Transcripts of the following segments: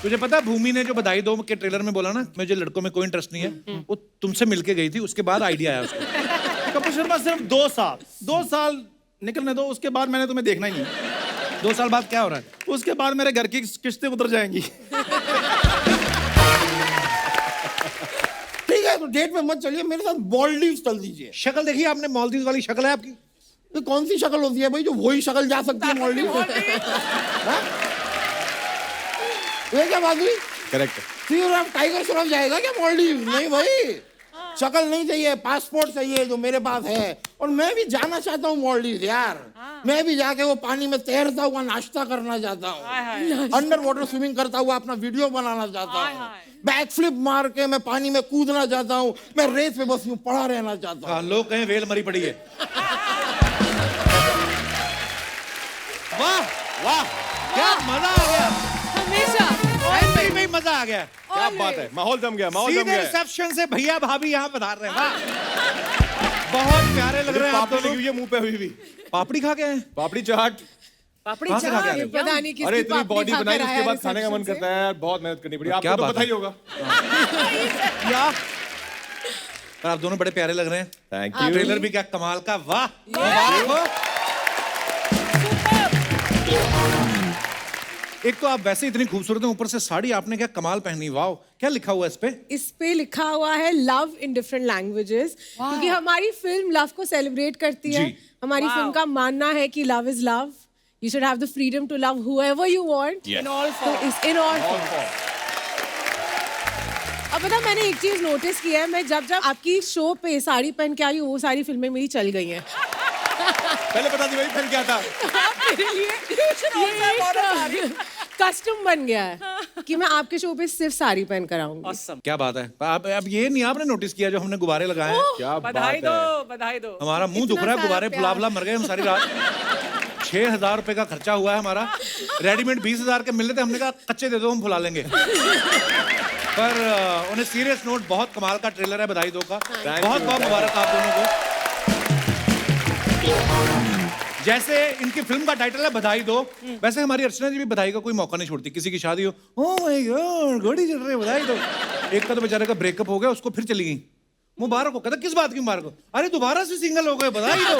तुझे पता है भूमि ने जो बधाई दो के ट्रेलर में बोला ना मुझे लड़कों में कोई इंटरेस्ट नहीं है, वो तुमसे मिलके गई थी, उसके बाद आइडिया आया उसको। कपिल शर्मा सिर्फ 2 साल निकलने दो, उसके बाद मैंने तुम्हें देखना ही नहीं। 2 साल बाद क्या हो रहा है? उसके बाद मेरे घर की किस्तें उतर जाएंगी। ठीक है तो डेट में मत चलिए, मेरे साथ मालदीव चल दीजिए। शक्ल देखिए आपने, मालदीव वाली शक्ल है आपकी। ये कौन सी शक्ल होती है भाई जो वही शक्ल जा सकती है मालदीव? ये क्या बात हुई? करेक्ट। टाइगर श्रॉफ जाएगा क्या मालदीव? नहीं भाई, शक्ल नहीं चाहिए, पासपोर्ट चाहिए जो मेरे पास है। और मैं भी जाना चाहता हूँ मालदीव यार। मैं भी जाके वो पानी में तैरता हुआ नाश्ता करना चाहता हूँ, अंडर वाटर स्विमिंग करता हुआ अपना वीडियो बनाना चाहता हूँ, बैक फ्लिप मार के मैं पानी में कूदना चाहता हूँ, मैं रेत पे बस यूं पड़ा रहना चाहता हूँ। लोग कहें वेल मरी पड़ी है। वाह वाह, क्या मजा आ गया। हमेशा में मजा आ गया। क्या बात है, माहौल जम गया, माहौल जम गया। रिसेप्शन से भैया भाभी यहाँ पधार रहे हैं। वाह, बहुत प्यारे लग रहे हैं आप पापड़ी लगी दोनों। हुई है मुंह पे अभी भी। पापड़ी खा के आए? पापड़ी चाट। पापड़ी कहाँ से खा के आ चाट रहे? पता नहीं किसकी अरे इतनी पापड़ी बॉडी खाकर बनाई उसके आया बाद खाने का मन reception करता है यार, बहुत मेहनत करनी पड़ी। क्या आपको तो बात पता है? ही होगा। या पर आप दोनों बड़े प्यारे लग रहे हैं। Thank you. ट्रेलर भी क्या कमाल का। वाह, मुबारक हो। एक तो आप वैसे इतनी खूबसूरत हैं, ऊपर से साड़ी आपने क्या कमाल पहनी। वाह, क्या लिखा हुआ है इस पे? इस पे लिखा हुआ है लव इन डिफरेंट लैंग्वेजेस, क्योंकि हमारी फिल्म लव को सेलिब्रेट करती है। जी। हमारी फिल्म का मानना है कि love is love, you should have the freedom to love whoever you want Yes. In all form. अब पता मैंने एक चीज नोटिस किया है, मैं जब आपकी शो पे साड़ी पहन के आई हूँ, वो सारी फिल्में मेरी चल गई हैं। पहले बता दी भाई फिर क्या था। मेरे लिए कस्टम बन गया है कि मैं आपके शो पे सिर्फ साड़ी पहन कर आऊंगी। क्या बात है। अब ये नहीं आपने नोटिस किया जो हमने गुब्बारे लगाए हैं? क्या बधाई बात है। दो, बधाई दो। हमारा मुंह दुख रहा है, गुब्बारे फुला फुला मर गए हम सारी रात। 6,000 रुपए का खर्चा हुआ है हमारा। रेडीमेड 20,000 के मिल रहे थे, हमने कहा कच्चे दे दो हम फुला लेंगे। पर उन्हें सीरियस नोट, बहुत कमाल का ट्रेलर है बधाई दो का। बहुत बहुत मुबारक आप दोनों को। जैसे इनकी फिल्म का टाइटल है बधाई दो, वैसे हमारी अर्चना जी भी बधाई का कोई मौका नहीं छोड़ती। किसी की शादी हो, ओह माय गॉड घोड़ी चल रही है बधाई दो। एक का तो बेचारे का ब्रेकअप हो गया, उसको फिर चली गई। मुबारक हो। कहता किस बात की मुबारक हो? अरे दोबारा से सिंगल हो गए, बधाई दो।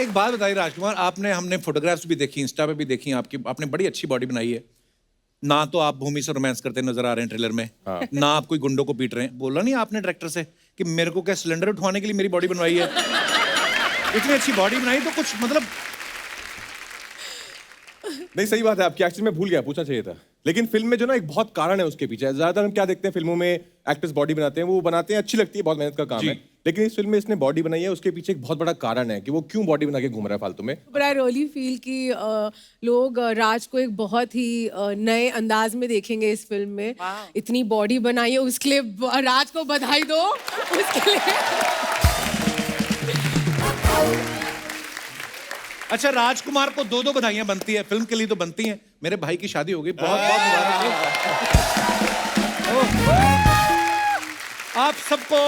एक बात बताइए राजकुमार, आपने हमने फोटोग्राफ्स भी देखी, इंस्टा पे भी देखी आपकी, आपने बड़ी अच्छी बॉडी बनाई है। ना तो आप भूमि से रोमांस करते नजर आ रहे हैं ट्रेलर में, ना आप कोई गुंडों को पीट रहे हैं। बोला नहीं आपने डायरेक्टर से कि मेरे को क्या सिलेंडर उठवाने के लिए मेरी बॉडी बनवाई है? इतनी अच्छी बॉडी बनाई तो कुछ मतलब। नहीं सही बात है आपकी, एक्चुअली मैं भूल गया, पूछना चाहिए था। लेकिन फिल्म में जो ना एक बहुत कारण है उसके पीछे। ज्यादातर हम क्या देखते हैं फिल्मों में, एक्टर्स बॉडी बनाते हैं, वो बनाते हैं, अच्छी लगती है, बहुत मेहनत का काम है। लेकिन इस फिल्म में इसने बॉडी बनाई है, उसके पीछे एक बहुत बड़ा कारण है कि वो क्यों बॉडी बना के घूम रहा है फालतू में। बट आई रियली फील कि लोग राज को एक बहुत ही नए अंदाज में देखेंगे इस फिल्म में। इतनी बॉडी बनाई है, उसके लिए राज को बधाई दो। उसके लिए अच्छा, राजकुमार को 2-2 बधाइयां बनती है, फिल्म के लिए तो बनती हैं। मेरे भाई की शादी हो गई, बहुत बहुत मुबारक हो। आप सबको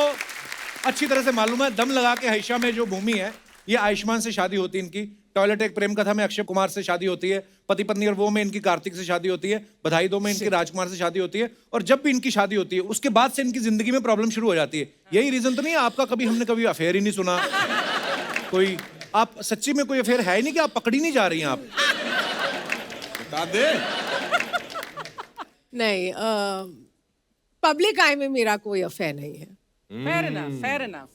अच्छी तरह से मालूम है, दम लगा के हईशा में जो भूमि है, ये आयुष्मान से शादी होती है इनकी। टॉयलेट एक प्रेम कथा में अक्षय कुमार से शादी होती है। पति पत्नी और वो में इनकी कार्तिक से शादी होती है। बधाई दो में इनकी राजकुमार से शादी होती है। और जब भी इनकी शादी होती है, उसके बाद से इनकी जिंदगी में प्रॉब्लम शुरू हो जाती है। यही रीजन तो नहीं है आपका? कभी हमने कभी अफेयर ही नहीं सुना कोई। आप सच्ची में कोई अफेयर है ही नहीं कि आप पकड़ी नहीं जा रही हैं आप? बता दे। नहीं, पब्लिक आई में मेरा कोई अफेयर नहीं है। Fair enough, fair enough.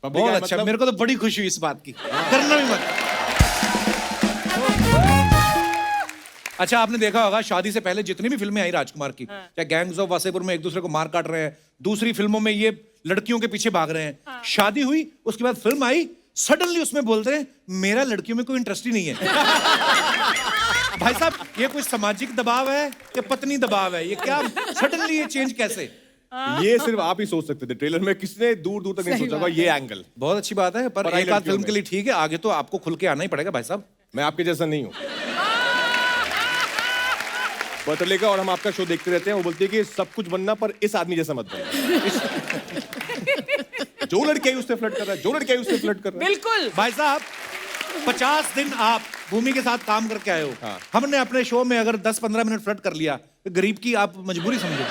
बहुत अच्छा, मेरे को तो बड़ी खुशी हुई इस बात की। करना भी मत। अच्छा, आपने देखा होगा शादी से पहले जितनी भी फिल्में आई राजकुमार की, चाहे गैंग्स ऑफ वासेपुर में एक दूसरे को मार काट रहे हैं, दूसरी फिल्मों में ये लड़कियों के पीछे भाग रहे हैं। शादी हुई, उसके बाद फिल्म आई, सडनली उसमें बोलते हैं मेरा लड़कियों में कोई इंटरेस्ट ही नहीं है। भाई साहब, ये कोई सामाजिक दबाव है या पत्नी दबाव है? ये क्या सडनली ये चेंज कैसे? ये सिर्फ आप ही सोच सकते थे। ट्रेलर में किसने दूर दूर तक नहीं सोचा होगा ये एंगल। बहुत अच्छी बात है, पर एक आध फिल्म के लिए ठीक है, आगे तो आपको खुल के आना ही पड़ेगा भाई साहब। मैं आपके जैसा नहीं हूँ। पत्रलेखा और हम आपका शो देखते रहते हैं, वो बोलती है कि सब कुछ बनना पर इस आदमी जैसा मत बनना। जो लड़की आई उससे फ्लर्ट कर रहा है, जो लड़की आई उससे फ्लर्ट कर रहा है। बिल्कुल भाई साहब, 50 दिन आप भूमि के साथ काम करके आए हो। हमने अपने शो में अगर 10-15 मिनट फ्लर्ट कर लिया तो गरीब की आप मजबूरी समझो।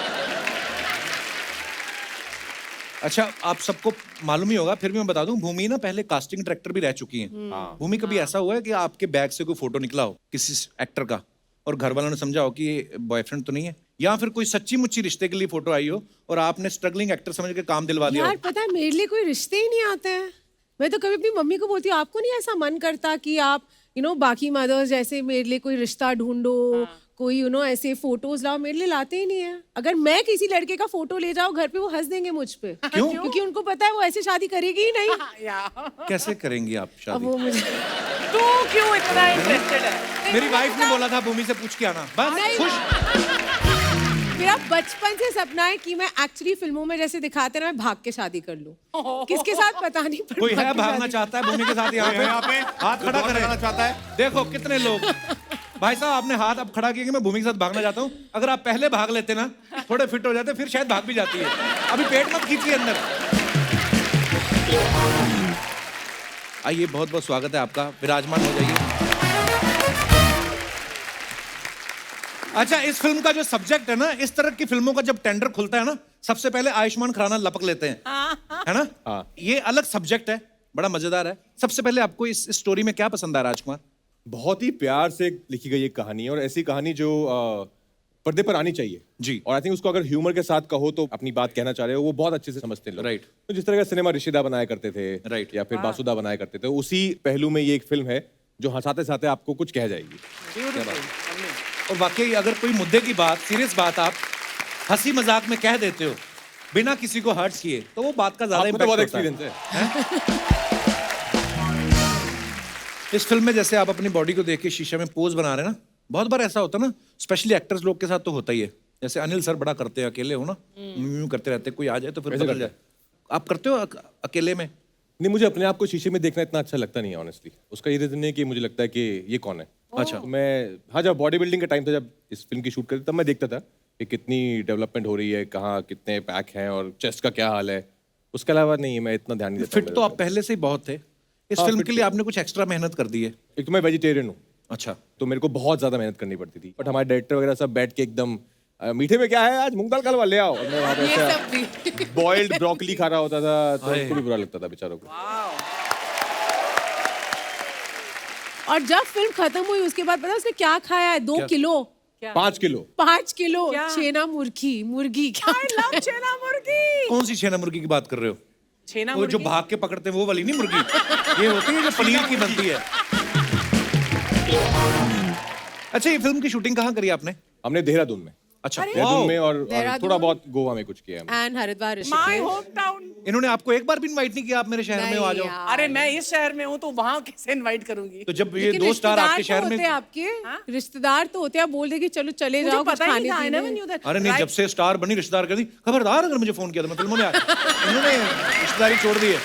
अच्छा, आप सबको मालूम ही होगा, फिर भी मैं बता दूं, भूमि ना पहले कास्टिंग डायरेक्टर भी रह चुकी हैं। भूमि कभी ऐसा हुआ है कि आपके बैग से कोई फोटो निकला हो किसी एक्टर का और घर वालों ने समझा हो कि ये बॉयफ्रेंड तो नहीं है, या फिर कोई सच्ची मुच्ची रिश्ते के लिए फोटो आई हो और आपने स्ट्रगलिंग एक्टर समझ के काम दिलवा दिया हो? यार पता है मेरे लिए कोई रिश्ते ही नहीं आते हैं। मैं तो कभी अपनी मम्मी को बोलती हूँ, आपको नहीं ऐसा मन करता कि आप बाकी मदर्स जैसे मेरे लिए कोई रिश्ता ढूंढो, कोई ऐसे फोटोज लाओ? मेरे लिए लाते ही नहीं है। अगर मैं किसी लड़के का फोटो ले जाऊँ घर पे, वो हंस देंगे मुझ पे। क्यों? क्योंकि उनको पता है वो ऐसे शादी करेगी ही नहीं। कैसे करेंगी आप अब शादी? वो मुझे तू क्यों इतना इंटरेस्टेड है? मेरी वाइफ ने बोला था भूमि से पूछ के आना, बस खुश। मेरा बचपन से सपना है कि मैं एक्चुअली फिल्मों में जैसे दिखाते हैं ना, मैं भाग के शादी कर लूं। किसके साथ पता नहीं, पर कोई है भाग के भागना शादी- चाहता है भूमि के साथ यहाँ पे हाथ खड़ा करना चाहता है? देखो कितने लोग। भाई साहब, आपने हाथ अब खड़ा किया कि मैं भूमि के साथ भागना चाहता हूँ। अगर आप पहले भाग लेते ना, थोड़े फिट हो जाते, फिर शायद भाग भी जाती है। अभी पेट मत खींचिए अंदर। आइए, बहुत बहुत स्वागत है आपका, विराजमान हो जाइए। अच्छा, इस फिल्म का जो सब्जेक्ट है ना, इस तरह की फिल्मों का जब टेंडर खुलता है ना, सबसे पहले आयुष्मान खुराना लपक लेते हैं, है ना? हाँ। ये अलग सब्जेक्ट है, बड़ा मजेदार है। सबसे पहले आपको इस स्टोरी में क्या पसंद आया राजकुमार? बहुत ही प्यार से लिखी गई एक कहानी है, और ऐसी कहानी जो पर्दे पर आनी चाहिए जी। और आई थिंक उसको अगर ह्यूमर के साथ कहो तो अपनी बात कहना चाह रहे हो, वो बहुत अच्छे से समझते हैं लोग। Right. तो जिस तरह का सिनेमा ऋषिदा बनाया करते थे, Right. या फिर बासुदा बनाया करते थे, उसी पहलू में ये एक फिल्म है जो हंसाते साथे आपको कुछ कह जाएगी। और वाकई अगर कोई मुद्दे की बात, सीरियस बात आप हंसी मजाक में कह देते हो बिना किसी को हर्ट किए, तो वो बात का ज्यादा आपको तो बहुत इम्पैक्ट होता एक्सपीरियंस है। है। इस फिल्म में जैसे आप अपनी बॉडी को देख के शीशे में पोज बना रहे हैं ना, बहुत बार ऐसा होता है ना, स्पेशली एक्टर्स लोग के साथ तो होता ही है। जैसे अनिल सर बड़ा करते हैं, अकेले हो ना, यूं करते रहते हैं, कोई आ जाए तो फिर वैसे बदल करते जाए। आप करते हो अकेले में? नहीं, मुझे अपने आप को शीशे में देखना इतना अच्छा लगता नहीं है ऑनेस्टली। उसका ये रीजन नहीं है कि मुझे लगता है कि ये कौन है। अच्छा। तो मैं, हाँ, जब बॉडी बिल्डिंग का टाइम था, जब इस फिल्म की शूट करते तब मैं देखता था कि कितनी डेवलपमेंट हो रही है, कहाँ कितने पैक हैं और चेस्ट का क्या हाल है। उसके अलावा नहीं, मैं इतना ध्यान नहीं देता। फिट तो आप पहले से ही बहुत थे, इस हाँ, फिल्म fit के लिए आपने कुछ एक्स्ट्रा मेहनत कर दी है। एक तो मैं वेजिटेरियन हूँ, अच्छा। तो मेरे को बहुत ज्यादा मेहनत करनी पड़ती थी। बट हमारे डायरेक्टर वगैरह सब बैठ के एकदम मीठे में क्या है आज, मूंग दाल का हलवा ले आओ, और मैं वहाँ पे ये ऐसा सब भी बॉइल्ड ब्रोकली खा रहा होता था, तो उनको भी बुरा लगता था बेचारों को। और जब फिल्म खत्म हुई उसके बाद पता है उसने क्या खाया है? 2 किलो 5 किलो 5 किलो क्या? छेना मुर्गी क्या? I love छेना मुर्गी। कौन सी छेना मुर्गी की बात कर रहे हो? छेना वो जो मुर्गी। भाग के पकड़ते हैं वो वाली नहीं मुर्गी, ये होती है जो पनीर की बनती है। अच्छा, ये फिल्म की शूटिंग कहाँ करी आपने? हमने देहरादून में, अच्छा, देहरादून में, और देहरादून? थोड़ा बहुत गोवा में कुछ किया है। And Haridwar my Rishikesh. Home town. इन्होंने आपको एक बार भी इनवाइट नहीं किया आप मेरे शहर में हो, आ जाओ। अरे मैं इस शहर में हूँ तो वहाँ कैसे इनवाइट करूंगी? तो जब ये लेकिन 2 स्टार आपके रिश्तेदार शहर तो में, होते हैं आपके रिश्तेदार तो होते हैं, बोल दे कि चलो चले मुझे जाओ कुछ पता ही खाने नहीं था, I never पीने। knew that. अरे नहीं, Right. जब से स्टार बनी रिश्तेदार कर दी, खबरदार अगर मुझे फोन किया तो मैं फिल्मों में आ इन्होंने रिश्तेदारी छोड़ दी है।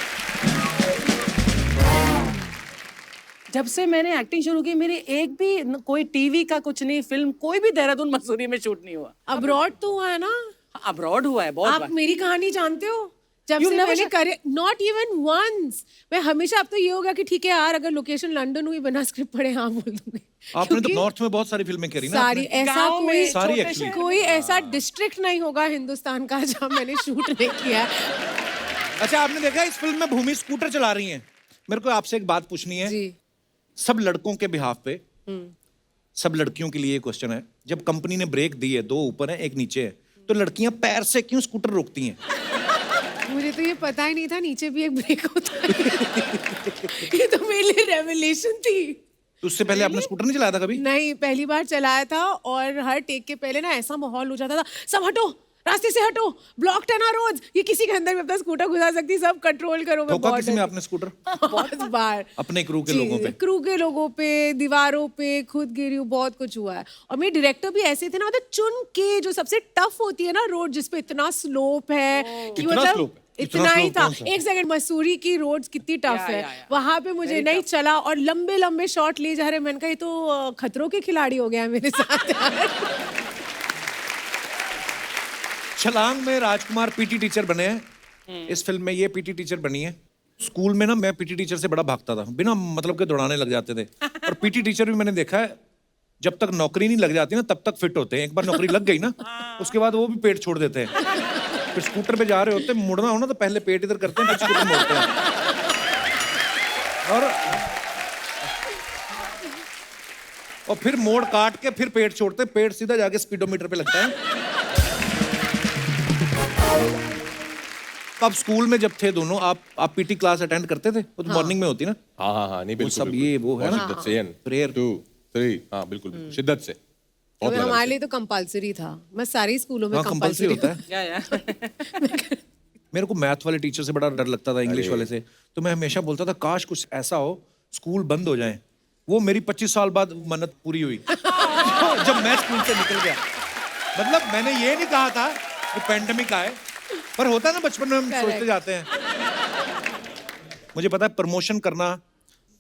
जब से मैंने एक्टिंग शुरू की, मेरी एक भी कोई टीवी का कुछ नहीं, फिल्म कोई भी देहरादून मसूरी में शूट नहीं हुआ। अब्रॉड तो हुआ है ना? अब्रॉड हुआ है बहुत आप बार। मेरी कहानी जानते हो? जब You से never मैंने shot- करे, नॉट इवन वंस। मैं हमेशा, अब तो ये होगा कि ठीक है यार, अगर लोकेशन लंदन हुई बिना स्क्रिप्ट पढ़े हाँ बोल दूंगी। आपने तो क्योंकि नॉर्थ में बहुत सारी फिल्में करी ना सारी आपने? ऐसा गाँव में कोई सारी छोटे actually। शहर कोई ऐसा डिस्ट्रिक्ट नहीं होगा हिंदुस्तान का जहाँ मैंने शूट नहीं किया है। अच्छा, आपने देखा इस फिल्म में भूमि स्कूटर चला रही हैं। मेरे को आपसे एक बात पूछनी है। जी। सब लड़कों के बिहाफ पे, सब लड़कियों के लिए क्वेश्चन है, जब कंपनी ने ब्रेक दी है, 2 ऊपर है 1 नीचे है, तो लड़कियां पैर से क्यों स्कूटर रोकती हैं? मुझे तो ये पता ही नहीं था नीचे भी एक ब्रेक होता है। ये तो मेरे लिए रेवलेशन थी। तो उससे पहले आपने स्कूटर नहीं चलाया था कभी? नहीं, पहली बार चलाया था, और हर टेक के पहले ना ऐसा माहौल हो जाता था, सब हटो, रास्ते से हटो, ब्लॉक्ड है ना रोड, ये किसी के अंदर भी अपना स्कूटर घुसा सकती, सब कंट्रोल करो। मैं ठोका बहुत किसी में डरती- आपने स्कूटर? बहुत बार अपने क्रू के जी, लोगों पे? क्रू के लोगों पे, दीवारों पे, खुद गिरी हूँ, बहुत कुछ हुआ है। और मेरे डायरेक्टर भी ऐसे थे ना, मतलब चुन के, जो सबसे टफ होती है ना रोड, जिसपे इतना स्लोप है कि इतना मतलब slope? इतना ही slope था। कौन सा? एक सेकंड, मसूरी की रोड्स कितनी टफ है, या। वहां पे मुझे नहीं चला, और लंबे लंबे शॉट ले जा रहे। मैंने कहा ये तो खतरों के खिलाड़ी हो गया है मेरे साथ यार। छलांग में राजकुमार पीटी टीचर बने हैं, इस फिल्म में ये पीटी टीचर बनी है। स्कूल में ना मैं पीटी टीचर से बड़ा भागता था, बिना मतलब के दौड़ाने लग जाते थे। और पीटी टीचर भी मैंने देखा है, जब तक नौकरी नहीं लग जाती ना तब तक फिट होते हैं। एक बार नौकरी लग गई ना उसके बाद वो भी पेट छोड़ देते हैं। फिर स्कूटर पे जा रहे होते हैं, मुड़ना हो ना तो पहले पेट इधर करते हैं, फिर स्कूटर मोड़ते हैं। और फिर मोड़ काट के फिर पेट छोड़ते हैं, पेट सीधा जाके स्पीडोमीटर पे लगता है। अब स्कूल में जब थे दोनों, आप पीटी क्लास अटेंड करते थे? वो तो मॉर्निंग में होती ना। हाँ नहीं बिल्कुल सब ये वो है ना, शिद्दत से प्रेयर 2 3 हाँ बिल्कुल शिद्दत से तो बहुत लगन हमारे से। लिए तो कंपलसरी था। मैं सारे स्कूलों में हाँ कंपल्सरी कंपलसरी होता है। या मेरे को मैथ वाले टीचर से बड़ा डर लगता था, इंग्लिश वाले से। तो मैं हमेशा बोलता था काश कुछ ऐसा हो स्कूल बंद हो जाए। वो मेरी 25 साल बाद मन्नत पूरी हुई जब मैं स्कूल से निकल गया। मतलब मैंने ये नहीं कहा था कि पैंडेमिक आए, पर होता है ना बचपन में हम सोचते जाते हैं। मुझे पता है प्रमोशन करना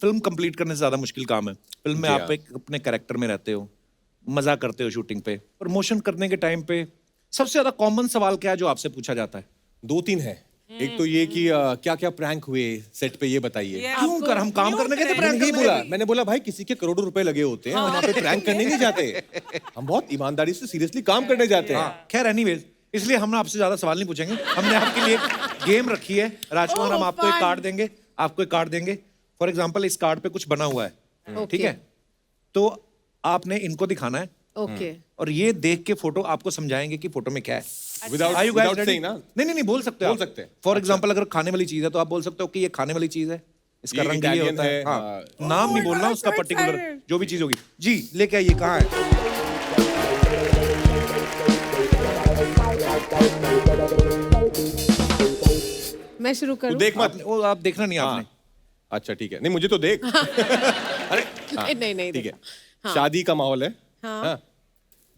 फिल्म कंप्लीट करने से ज्यादा मुश्किल काम है। फिल्म में जी आप हाँ। एक अपने कैरेक्टर में रहते हो, मजा करते हो शूटिंग पे। प्रमोशन करने के टाइम पे सबसे ज्यादा कॉमन सवाल क्या है जो आपसे पूछा जाता है? 2-3 है। एक तो ये कि क्या क्या प्रैंक हुए सेट पे, ये बताइए। क्यों कर हम काम करने गए थे मैंने prank नहीं करने? बोला, मैंने बोला भाई किसी के करोड़ों रुपए लगे होते हैं, हम वहाँ पे प्रैंक करने नहीं जाते। हम बहुत ईमानदारी से सीरियसली काम करने जाते हैं। खैर एनीवेज, इसलिए हम आपसे ज्यादा सवाल नहीं पूछेंगे। हमने आपके लिए गेम रखी है राजकुमार। हम आपको एक कार्ड देंगे, आपको एक कार्ड देंगे। फॉर एग्जांपल इस कार्ड पे कुछ बना हुआ है, ठीक है? तो आपने इनको दिखाना है ओके। और ये देख के फोटो आपको समझाएंगे कि फोटो में क्या है। Without- Are you guys without ready? saying ना? नहीं बोल सकते हो बोल आप। सकते हैं। फॉर एग्जांपल अगर खाने वाली चीज है तो आप बोल सकते हो कि ये खाने वाली चीज है, इसका ये रंग ये Italian होता है। है, हाँ। नाम नहीं बोलना उसका so पर्टिकुलर, excited. जो भी चीज होगी। जी लेके आइए, कहाँ है? मैं शुरू तू करूं? देख मत। वो आप देखना नहीं आपने। अच्छा ठीक है, नहीं मुझे तो देख। अरे हाँ, नहीं ठीक है। देखा। शादी का माहौल है। हाँ। हाँ।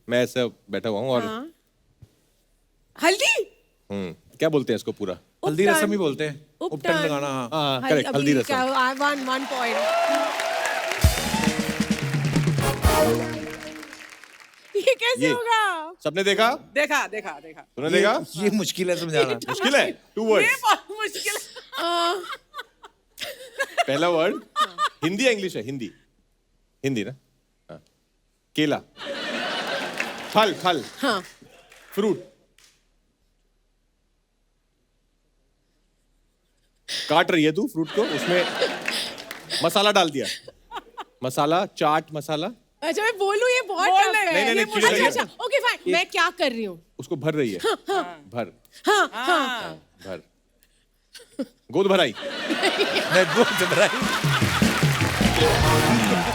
मैं ऐसे बैठा हुआ हूँ और हाँ। हल्दी। क्या बोलते हैं इसको पूरा? हल्दी उपटन। रसम ही बोलते हैं। उपटन उपटन। लगाना। हाँ। हाँ करेक्ट, हल्दी रसम। One point. ये कैसे ये। होगा? सबने देखा? देखा देखा देखा तूने देखा? ये मुश्किल है समझाना। मुश्किल है। 2 ये वर्ड्स। बहुत मुश्किल है। पहला वर्ड हिंदी या इंग्लिश है? हिंदी। हिंदी ना? हाँ। केला। फल फल हाँ। फ्रूट। काट रही है तू फ्रूट को, उसमें मसाला डाल दिया। मसाला, चाट मसाला। अच्छा मैं बोलूं ये बहुत बोल tough ले। है। नहीं, कीड़े लगे। अच्छा ओके फाइन। मैं क्या कर रही हूँ? उसको भर रही है। भर हाँ हाँ। भर गोद भराई। मैं गोद भराई।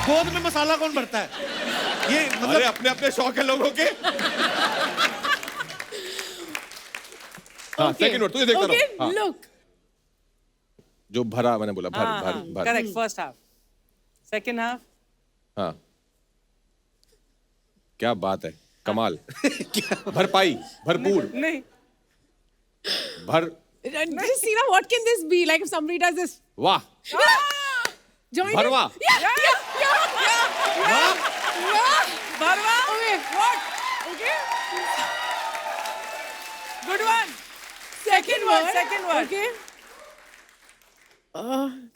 गोद में मसाला कौन भरता है? ये अरे मतलब अपने अपने शौक है लोगों के। हाँ सेकंड वर्ड तुझे देखता ओके रहो। हाँ, लुक। जो भरा मैंने बोला, भर भर भर। Correct, first half. Second half हाँ क्या बात है, कमाल। भरपाई, भरपूर, नहीं। भर। Just see now what can this be like if somebody does this. वाह, Join it. भरवा। भरवा। Okay. What? Okay. Good one. Second word. Second word. Okay.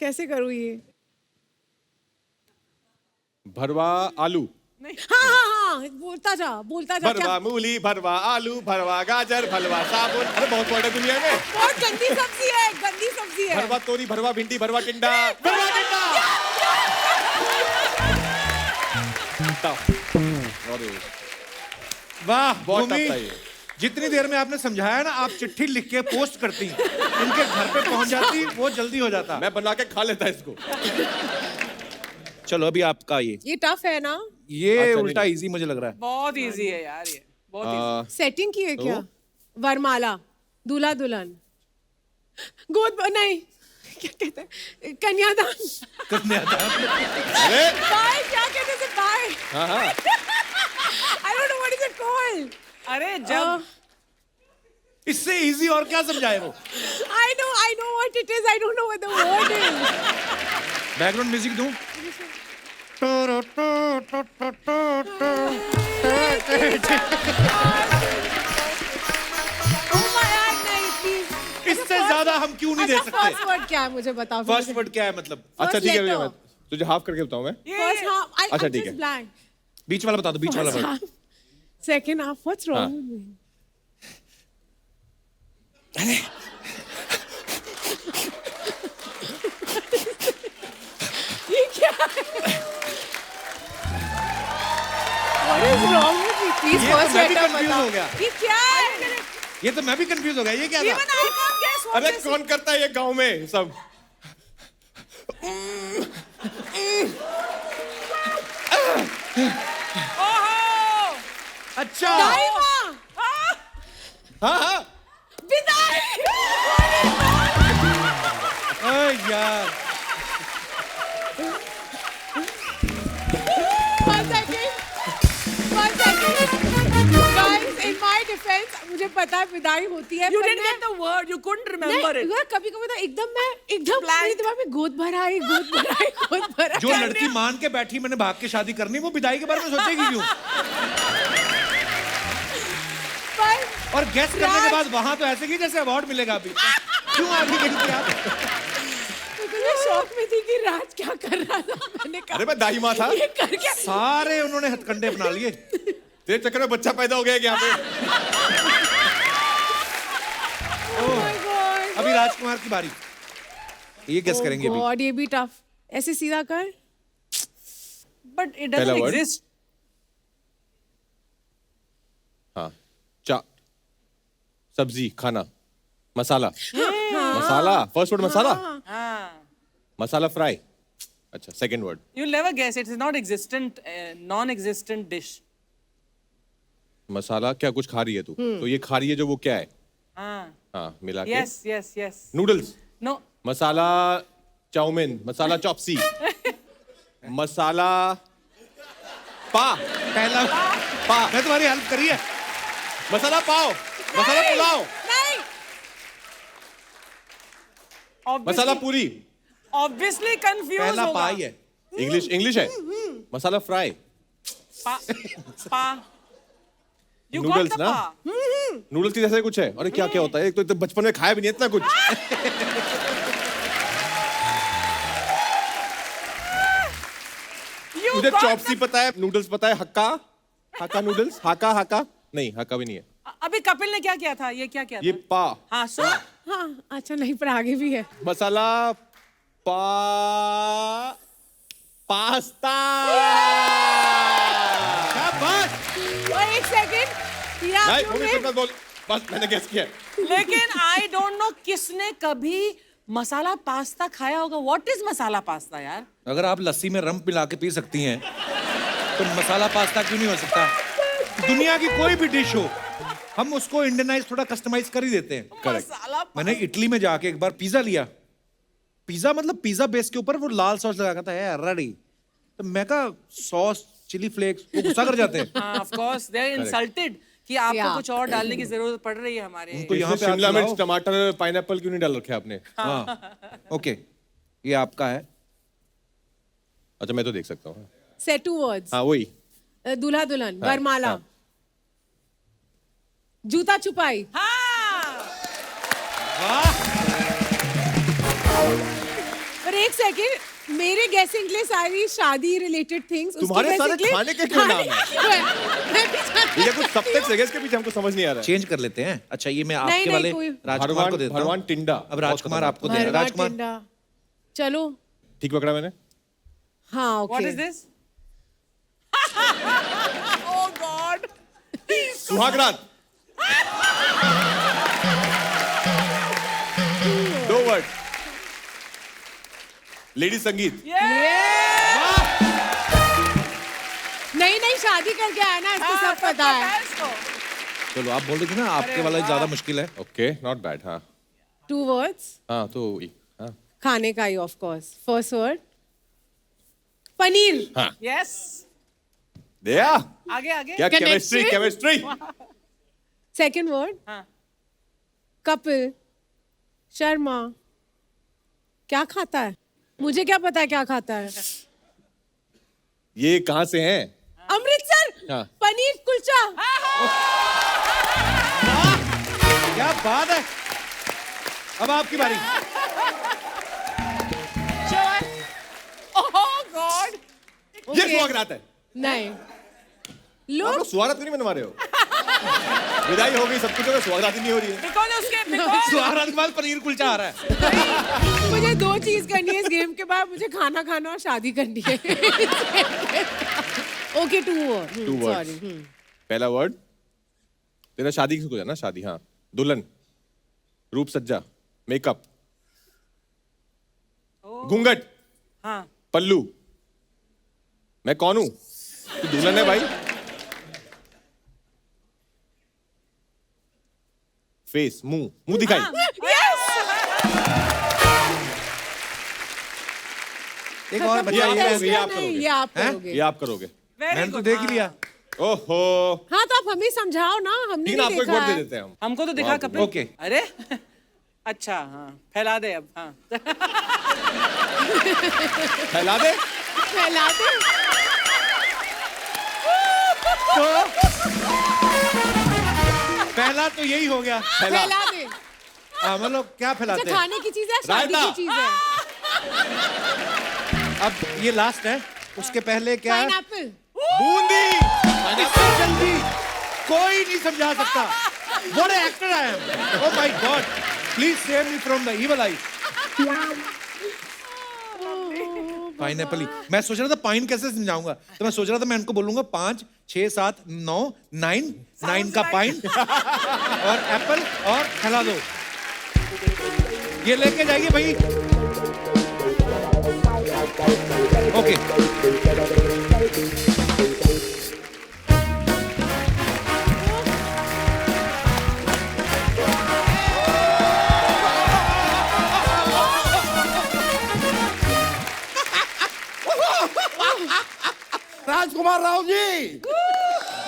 कैसे करूँ ये? भरवा आलू, हाँ बोलता जा भरवा क्या? मूली, भरवा आलू, भरवा गाजर, भरवा साबुन। अरे बहुत वर्ड है दुनिया में। बहुत गंदी सब्जी है, गंदी सब्जी है। भरवा तोरी, भरवा भिंडी, भरवा टिंडा, भरवा टिंडा। अरे वाह बहुत भूमि, टफ था ये। जितनी देर में आपने समझाया ना, आप चिट्ठी लिख के पोस्ट करती, इनके घर पे पहुंच जाती, वो जल्दी हो जाता। मैं बना के खा लेता इसको। चलो अभी आपका ये टफ है ना? ये अच्छा, उल्टा इजी मुझे लग रहा है। बहुत इजी है यार ये। बहुत easy। सेटिंग की है क्या? वरमाला, दूल्हा दुल्हन, गोद नहीं क्या कहते हैं, कन्यादान। अरे बाय क्या कहते हैं? बाय हाँ हाँ I don't know what is it called. अरे जब इससे इजी और क्या समझाए वो? I know what it is, I don't know what the word is. Background music दूं? इससे ज्यादा हम क्यों नहीं दे सकते? फर्स्ट वर्ड क्या है मुझे बताओ। फर्स्ट वर्ड क्या है मतलब? अच्छा ठीक है भैया, तुझे हाफ करके बताऊं मैं? First half, अच्छा, I'm ठीक just है। blank. बीच वाला बता दो, बीच वाला First बता half, second half. What's wrong हाँ। with me? ये क्या है? What is wrong with me? Please ये तो first मैं भी letter confused बताओ। हो गया। ये क्या है? ये तो मैं भी कंफ्यूज हो गया, ये क्या था? Even I can't guess what अरे this कौन करता है ये गांव में सब? Oh! अच्छा Daima! हाँ हाँ विदाई! अरे यार One second. Guys, in my defense, मुझे पता है विदाई होती है You पर didn't मैं- get the word. You couldn't remember नहीं, it. यार कभी कभी तो एकदम मेरे दिमाग में गोद भरा है जो लड़की मान के बैठी मैंने भाग के शादी करनी, वो विदाई के बारे में सोचेगी क्यों? पर और गेस करने के बाद वहां तो ऐसे की जैसे अवार्ड मिलेगा अभी। क्यों आगे गई थी आप? तो मैं शौक में थी कि राज क्या कर रहा था। मैंने कहा अरे मैं दाई माँ था। ये कर क्या? सारे उन्होंने हथकंडे अपना लिए। तेरे चक्कर में बच्चा पैदा हो गया क्या यहाँ पे? Oh my God. अभी राजकुमार की बारी, ये गेस करेंगे अभी। God, ये भी टफ। ऐसे सीधा कर। But it पहला doesn't word? exist. हाँ चा सब्जी खाना मसाला मसाला फर्स्ट वर्ड मसाला Ah. मसाला फ्राई अच्छा second word You'll never guess. It is not existent, non-existent dish. मसाला क्या कुछ खा रही है तू तो ये खा रही है जो वो क्या है Ah. हाँ मिला के Yes, yes, yes. Noodles No. मसाला चाउमीन मसाला चॉपसी मसाला पा पहला पा मैं तुम्हारी हेल्प करी है। मसाला पाव मसाला पुलाव नहीं। मसाला पूरी Obviously confused पहला होगा. पाई है। इंग्लिश इंग्लिश है masala fry Pa. Pa. You Noodles got the ना? pa. नूडल्स की जैसे कुछ है अरे क्या क्या होता है एक तो बचपन में खाया भी नहीं इतना कुछ You मुझे got चॉपसी the- पता है नूडल्स पता है हक्का हक्का नूडल्स हाका हाका नहीं हक्का भी नहीं है अभी कपिल ने क्या किया था? ये क्या किया ये था? पा हाँ, so हाँ, अच्छा नहीं पर आगे भी है। मसाला पा पास्ता क्या बात? और एक सेकंड। ये आप नहीं लोग मम्मी ने- कुछ मत बोल बस मैंने गेस किया लेकिन आई डोंट नो किसने कभी मसाला पास्ता खाया होगा. व्हाट इज मसाला पास्ता यार? अगर आप लस्सी में रम मिला के पी सकती हैं तो मसाला पास्ता क्यों नहीं हो सकता? दुनिया की कोई भी डिश हो, हम उसको इंडियनाइज थोड़ा कस्टमाइज कर ही देते हैं। मसाला मैंने इटली में जाके एक बार पिज्जा लिया। पिज्जा मतलब पिज्जा बेस के ऊपर वो लाल सॉस लगा था है रेडी। तो मैं कहा सॉस चिली फ्लेक्स वो गुस्सा कर जाते हैं। Of course they are insulted कि आपको Yeah. कुछ और डालने की जरूरत पड़ रही है हमारे. तो यहाँ इसमें पे शिमला आप मिर्च लाओ। टमाटर पाइनएप्पल क्यों नहीं डाल रखे आपने हाँ ओके, ये आपका है। अच्छा मैं तो देख सकता हूँ Say two words. हाँ वही दूल्हा दुल्हन, हाँ, वरमाला, हाँ। जूता छुपाई। हाँ. पर एक सेकंड, मेरे गेसिंग के लिए सारी शादी रिलेटेड थिंग्स। तुम्हारे सारे खाने के क्यों नाम हैं? ये कुछ सबटेक्स्ट है इसके पीछे हमको समझ नहीं आ रहा है चेंज कर लेते हैं। अच्छा ये मैं नहीं, आपके नहीं, वाले कोई- राजकुमार को देता हूँ। भगवान टिंडा अब राजकुमार आपको दे रहा है। राजकुमार चलो ठीक पकड़ा मैंने हाँ okay. What is this? Oh God. सुहागरात दो वर्ड लेडी संगीत नहीं नहीं शादी करके आया ना, इसको सब पता है। इसको. चलो आप बोल रही थी ना आपके वाला ज्यादा मुश्किल है। ओके नॉट बैड हाँ टू वर्ड्स हाँ तो वही, हाँ खाने का ही of course. First word paneer. हाँ Yes. दया आगे आगे. क्या chemistry Connection? Chemistry second word हाँ. कपिल शर्मा क्या खाता है? मुझे क्या पता है क्या खाता है? ये कहाँ से हैं अमृतसर हाँ। पनीर कुलचा। क्या बात है। अब आपकी बारी। Oh ये सुहागरात है। नहीं आप लोग लोग सुहागरात क्यों नहीं मनवा रहे हो? विदाई हो गई, सब कुछ हो गया, सुहागरात ही नहीं हो रही है। because सुहागरात के बाद पनीर कुलचा आ रहा है। मुझे 2 चीज करनी है इस गेम के बाद, मुझे खाना खाना और शादी करनी है। Okay 2 Two words. सॉरी। पहला वर्ड तेरा शादी किसको जाना? शादी, हाँ। दुल्हन, रूप सज्जा, मेकअप, घूंघट, हाँ पल्लू। मैं कौन हूं? तू दुल्हन है भाई। फेस, मुंह दिखाई। एक और बचा आप है। करोगे, ये आप नहीं, करोगे। ये आप हैं? करोगे। ये आप करोगे। मैंने तो देख ही लिया। ओहो, हाँ तो आप हमें समझाओ ना, हमने 3 नहीं आपको एक देखा वर्ड दे है। देते हैं हम। हमको तो दिखा कपिल। ओके। अरे अच्छा हाँ फैला दे अब। हाँ फैला दे। फैला दे। पहला तो यही हो गया। फैला। फैला दे। हाँ, मतलब क्या फैलाते अच्छा हैं? खाने की चीज है, शादी रायता। की चीज है। अब ये लास्ट है, उसके पहले क्या है? पाइनएप्पल। बूंदी। इससे जल्दी कोई नहीं समझा सकता। What an actor I am. Oh my God. Please save me from the evil eye. Pineapple ही। मैं सोच रहा था पाइन कैसे समझाऊंगा, तो मैं सोच रहा था मैं इनको बोलूंगा 5, 6, 7, 9, 9 का पाइन और एप्पल और खिला दो। ये लेके जाइए भाई। ओके। राजकुमार राव जी,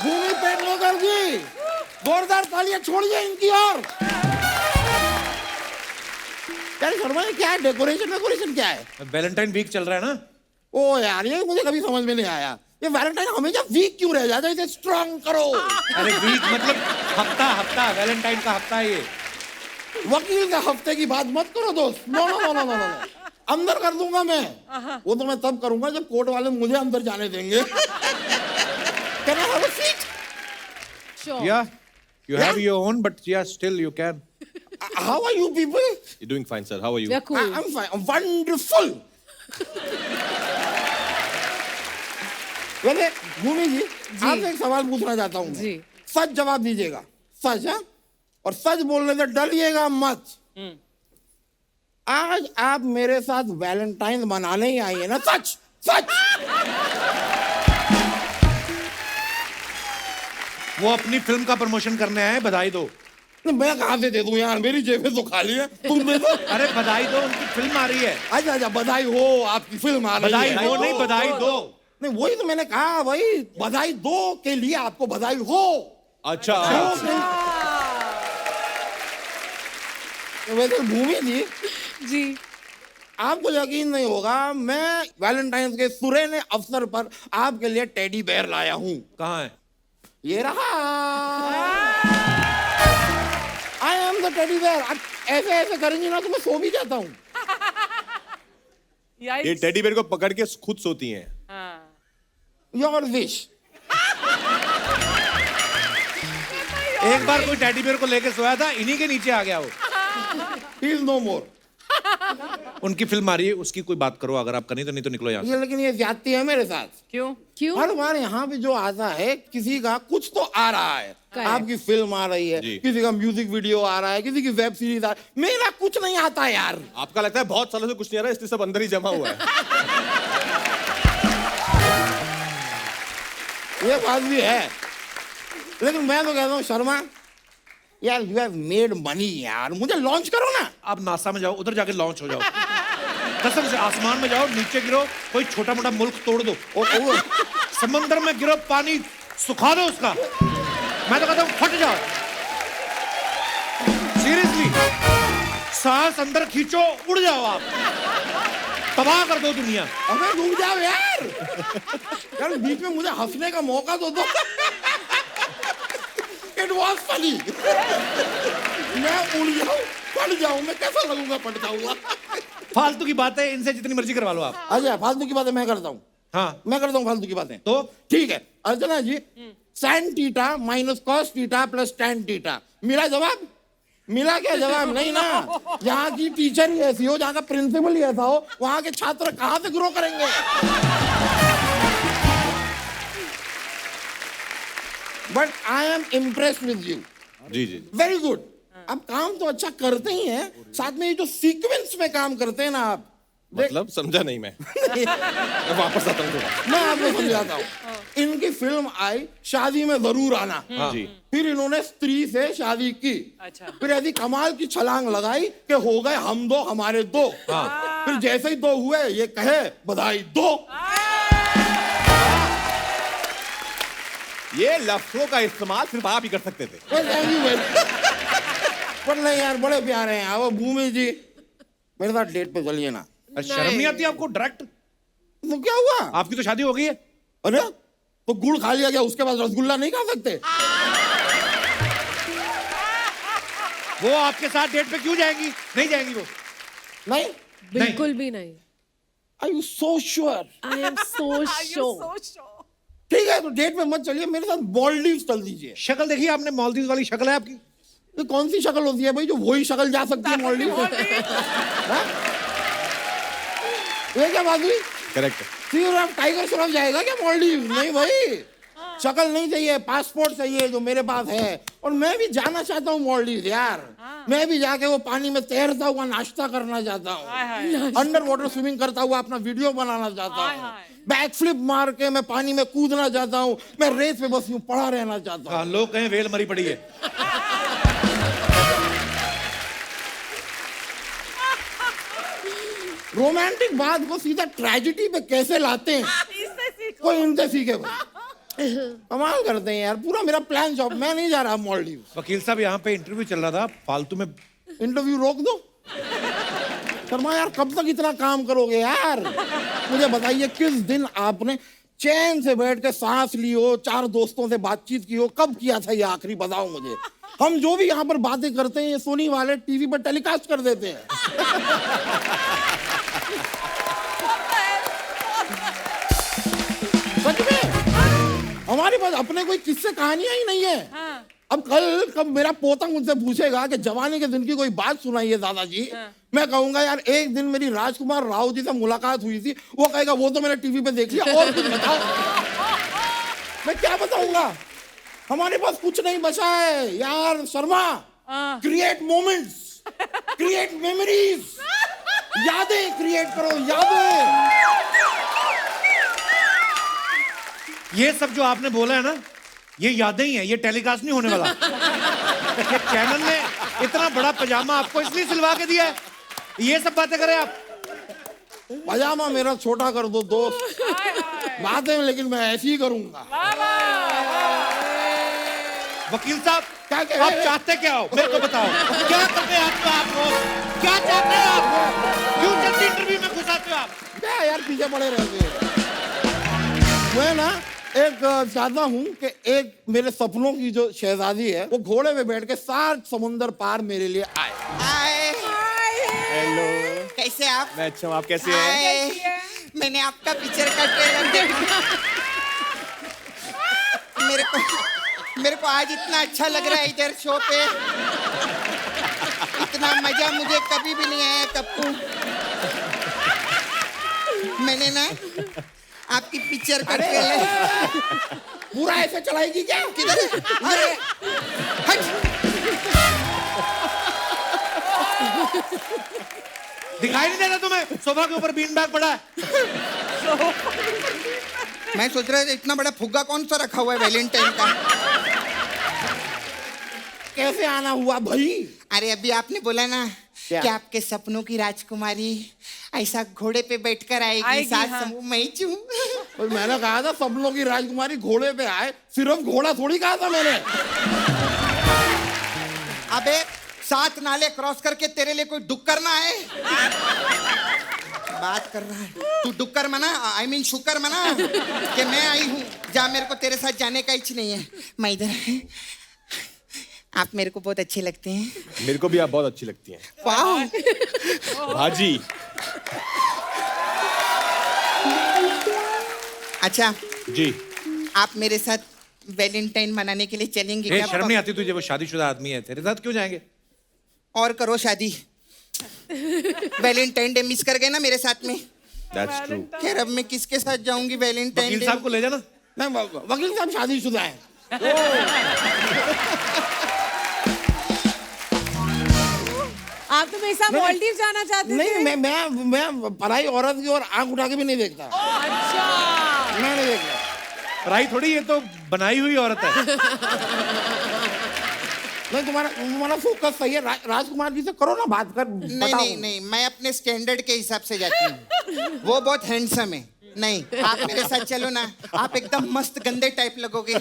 भूमि पेडनेकर जी, जोरदार तालियां छोड़िए इनकी ओर। यार शर्मा ये क्या है? डेकोरेशन क्या है? वैलेंटाइन वीक चल रहा है ना। ओ यार ये मुझे कभी समझ में नहीं आया, ये वैलेंटाइन हमेशा वीक क्यों रह जाता है? इसे स्ट्रांग करो। अरे वीक मतलब हफ्ता वैलेंटाइन का हफ्ता है ये। वकील का हफ्ते की बात मत करो दोस्त। No no no no no no, अंदर कर दूंगा मैं। वो तो मैं तब करूंगा जब कोर्ट वाले मुझे अंदर जाने देंगे। Can I have a seat? Sure. Yeah, you have Yeah? your own, but yeah, still you can. How are you people? You're doing fine, sir. How are you? We are cool. I'm fine. I'm wonderful. वैसे भूमि जी, आपसे एक सवाल पूछना चाहता हूँ। जी। सच जवाब दीजिएगा, सच है? और सच बोलने से डरिएगा मत। आज आप मेरे साथ वैलेंटाइन मनाने ही आई है ना? सच सच। वो अपनी फिल्म का प्रमोशन करने आए, बधाई दो। मैं कहाँ से दे दूं यार, मेरी जेबें तो खाली है। तुम दे दो। अरे बधाई दो, उनकी फिल्म आ रही है। अच्छा अच्छा, बधाई हो, आपकी फिल्म आ रही बधाई है। हो नहीं, बधाई दो। नहीं वही तो मैंने कहा, वही बधाई दो के लिए आपको बधाई हो। अच्छा। तो वैसे भूमि जी, जी आपको यकीन नहीं होगा, मैं वैलेंटाइन के सुरेने अवसर पर आपके लिए टेडी बेयर लाया हूँ। कहाँ है? ये रहा। I am the teddy bear. ऐसे ऐसे करेंगे ना तो मैं सो भी जाता हूँ। ये टेडी बेयर को पकड़ के खुद सोती हैं। Your wish. एक बार कोई टेडी बेयर को लेके सोया था, इन्हीं के नीचे आ गया वो। ही इज नो मोर। उनकी फिल्म आ रही है, उसकी कोई बात करो अगर आप करनी तो, नहीं तो निकलो यहाँ से। ये लेकिन ये ज्यादती है मेरे साथ। क्यों? क्यों? हर बार यहाँ पे जो आता है, किसी का कुछ तो आ रहा है। Correct. आपकी फिल्म आ रही है, जी। किसी का म्यूजिक वीडियो आ रहा है, किसी की वेब सीरीज आ रही है। मेरा कुछ नहीं आता यार। आपका लगता है बहुत सालों से कुछ नहीं आ रहा है, इसलिए सब अंदर ही जमा हुआ है। ये बात भी है, लेकिन मैं तो कहता हूँ शर्मा यार, यू हैव मेड मनी यार, मुझे लॉन्च करो ना। आप नासा में जाओ, उधर जाके लॉन्च हो जाओ। कसम से आसमान में जाओ, नीचे गिरो, कोई छोटा मोटा मुल्क तोड़ दो। समंदर में गिरो, पानी सुखा दो उसका। मैं तो कहता हूँ फट जाओ। सीरियसली, सांस अंदर खींचो, उड़ जाओ आप, तबाह कर दो दुनिया। अबे रुक जाओ यार। यार बीच में मुझे हंसने का मौका तो दो। It was funny. मैं उड़ जाऊं, पड़ जाऊं, मैं कैसा लगूंगा? पड़ जाऊंगा। फालतू की बातें इनसे जितनी मर्जी करवा लो आप। अच्छा फालतू की बातें मैं करता हूँ। हाँ। मैं करता हूँ फालतू की बातें। तो? ठीक है अर्चना जी, sin theta minus cos theta plus tan theta, मिला जवाब? मिला क्या जवाब? नहीं ना। यहाँ की टीचर ही ऐसी हो, जहाँ का प्रिंसिपल ही ऐसा हो, वहाँ के छात्र कहाँ से ग्रो करेंगे? But I am impressed with you. जी जी वेरी गुड। आप काम तो अच्छा करते ही हैं, साथ में ये जो सीक्वेंस में काम करते हैं ना आप, मतलब समझा नहीं मैं वापस आता हूँ थोड़ा। मैं आपको समझाता हूँ। इनकी फिल्म आई शादी में जरूर आना, जी फिर इन्होंने स्त्री से शादी की, अच्छा। फिर ऐसी कमाल की छलांग लगाई कि हो गए हम दो हमारे दो। फिर जैसे ही दो हुए ये कहे बधाई दो। ये लफ्जों का इस्तेमाल सिर्फ आप ही कर सकते थे। थैंक यू पर नहीं यार, बड़े प्यारे हैं। अब भूमि जी मेरे साथ डेट पे चलिए ना। शर्म नहीं आती आपको? डायरेक्ट तो क्या हुआ? आपकी तो शादी हो गई है। अरे तो गुड़ खा लिया गया, उसके बाद रसगुल्ला नहीं खा सकते? वो आपके साथ डेट पे क्यों जाएंगी? नहीं जाएंगी वो। नहीं। बिल्कुल भी नहीं। Are you so sure? I am so sure. ठीक है तो डेट पे मत चलिए, मेरे साथ मालदीव चल दीजिए। शक्ल देखिए आपने, मालदीव वाली शक्ल है आपकी। ये कौन सी शक्ल होती है भाई जो वही शक्ल जा सकती है मालदीव? हाँ? ये क्या बात हुई? करेक्ट। फिर आप टाइगर श्रॉफ जाएगा क्या मालदीव? नहीं भाई, शक्ल नहीं चाहिए, पासपोर्ट चाहिए जो मेरे पास है। और मैं भी जाना चाहता हूँ मालदीव यार। मैं भी जाके वो पानी में तैरता हुआ नाश्ता करना चाहता हूँ, अंडर वाटर स्विमिंग करता हुआ अपना वीडियो बनाना चाहता हूँ, बैक फ्लिप मार के मैं पानी में कूदना चाहता हूँ, मैं रेत पे बस यूं पड़ा रहना चाहता हूँ। हाँ, लोग कहें वेल मरी पड़ी है। रोमांटिक बात को सीधा ट्रेजेडी पे कैसे लाते हैं, कोई इनसे सीखे भाई। कमाल करते हैं यार। पूरा मेरा प्लान जॉब, मैं नहीं जा रहा मालदीव। वकील साहब यहाँ पे इंटरव्यू चल रहा था, फालतू में। इंटरव्यू रोक दो। शर्मा यार कब तक इतना काम करोगे यार? मुझे बताइए किस दिन आपने चैन से बैठ के सांस ली हो, 4 दोस्तों से बातचीत की हो? कब किया था ये आखिरी, बताओ मुझे। हम जो भी यहाँ पर बातें करते हैं ये सोनी वाले टीवी पर टेलीकास्ट कर देते हैं। सच में हमारे पास अपने कोई किस्से कहानियां ही नहीं है। अब कब मेरा पोता मुझसे पूछेगा कि जवानी के दिन की कोई बात सुनाइए दादाजी, मैं कहूंगा यार एक दिन मेरी राजकुमार राव जी से मुलाकात हुई थी। वो कहेगा वो तो मैंने टीवी पे देख लिया, और कुछ बताओ। मैं क्या बताऊंगा? हमारे पास कुछ नहीं बचा है यार Sharma. Create moments, create memories, यादें क्रिएट करो, यादें। ये सब जो आपने बोला है ना, ये यादें ही हैं, ये टेलीकास्ट नहीं होने वाला। ये चैनल ने इतना बड़ा पजामा आपको इसलिए सिलवा के दिया है, ये सब बातें करें आप। पजामा मेरा छोटा कर दो दोस्त, बातें लेकिन मैं ऐसी ही करूंगा। वकील साहब क्या कहे? आप चाहते क्या हो? मेरे को बताओ, क्या करते हैं आप लोग? क्या चाहते हैं आप? क्यों जल्दी इंटरव्यू में घुसाते हो आप? क्या यार पीछे पड़े रहते हैं? मैं ना एक चाहता हूँ कि एक मेरे सपनों की जो शहजादी है वो घोड़े पे बैठ के 7 समुंदर पार मेरे लिए आए। हेलो, कैसे आप? मैं अच्छा हूँ, आप कैसे हैं? हाय, मैंने आपका पिक्चर का ट्रेलर देखा। मेरे को आज इतना अच्छा लग रहा है इधर शो पे। इतना मजा मुझे कभी भी नहीं आया कप्पू। मैंने ना आपकी पिक्चर का ट्रेलर पूरा ऐसे चलाएगी क्या? किधर? अरे हट। दिखाई नहीं देता तुम्हें? सोफा के ऊपर बीन बैग पड़ा है। मैं सोच रहा था इतना बड़ा फुग्गा कौन सा रखा हुआ है वैलेंटाइन का। कैसे आना हुआ भाई? अरे अभी आपने बोला ना कि आपके सपनों की राजकुमारी ऐसा घोड़े पे बैठकर आएगी, साथ समूह मैं ही हूँ। और मैंने कहा था सपनों की राजकुमारी घोड़े पे आए, सिर्फ घोड़ा थोड़ी कहा था मैंने। अबे 7 नाले क्रॉस करके तेरे लिए कोई डुक्कर ना आए। बात कर रहा है तू, डुक्कर मना, आई मीन शुक्र मना कि मैं आई हूँ। जा, मेरे को तेरे साथ जाने का इच्छा नहीं है, मैं इधर। आप मेरे को बहुत अच्छे लगते हैं। मेरे को भी आप बहुत अच्छी लगती हैं। वाह भाजी। अच्छा जी। आप मेरे साथ वैलेंटाइन मनाने के लिए चलेंगे ए, क्या? शर्म नहीं आती तुझे? वो शादीशुदा आदमी है, तेरे साथ क्यों जाएंगे? और करो शादी। वैलेंटाइन डे मिस कर गए ना मेरे साथ में। That's true. खैर अब मैं किसके साथ जाऊंगी वैलेंटाइन वकील डे? साहब को ले जाना। नहीं वकील साहब शादीशुदा है। आप तो मेरे साथ मालदीव जाना चाहते थे। नहीं मैं पराई औरत की और आंख उठा के भी नहीं देखता। अच्छा। मैं नहीं देखता। पढ़ाई थोड़ी, ये तो बनाई हुई औरत है। नहीं तुम्हारा फोकस सही है। राजकुमार जी से करो ना बात कर। नहीं नहीं नहीं, मैं अपने स्टैंडर्ड के हिसाब से जाती हूँ। वो बहुत हैंडसम है। नहीं, आप मेरे साथ चलो ना, आप एकदम मस्त गंदे टाइप लगोगे।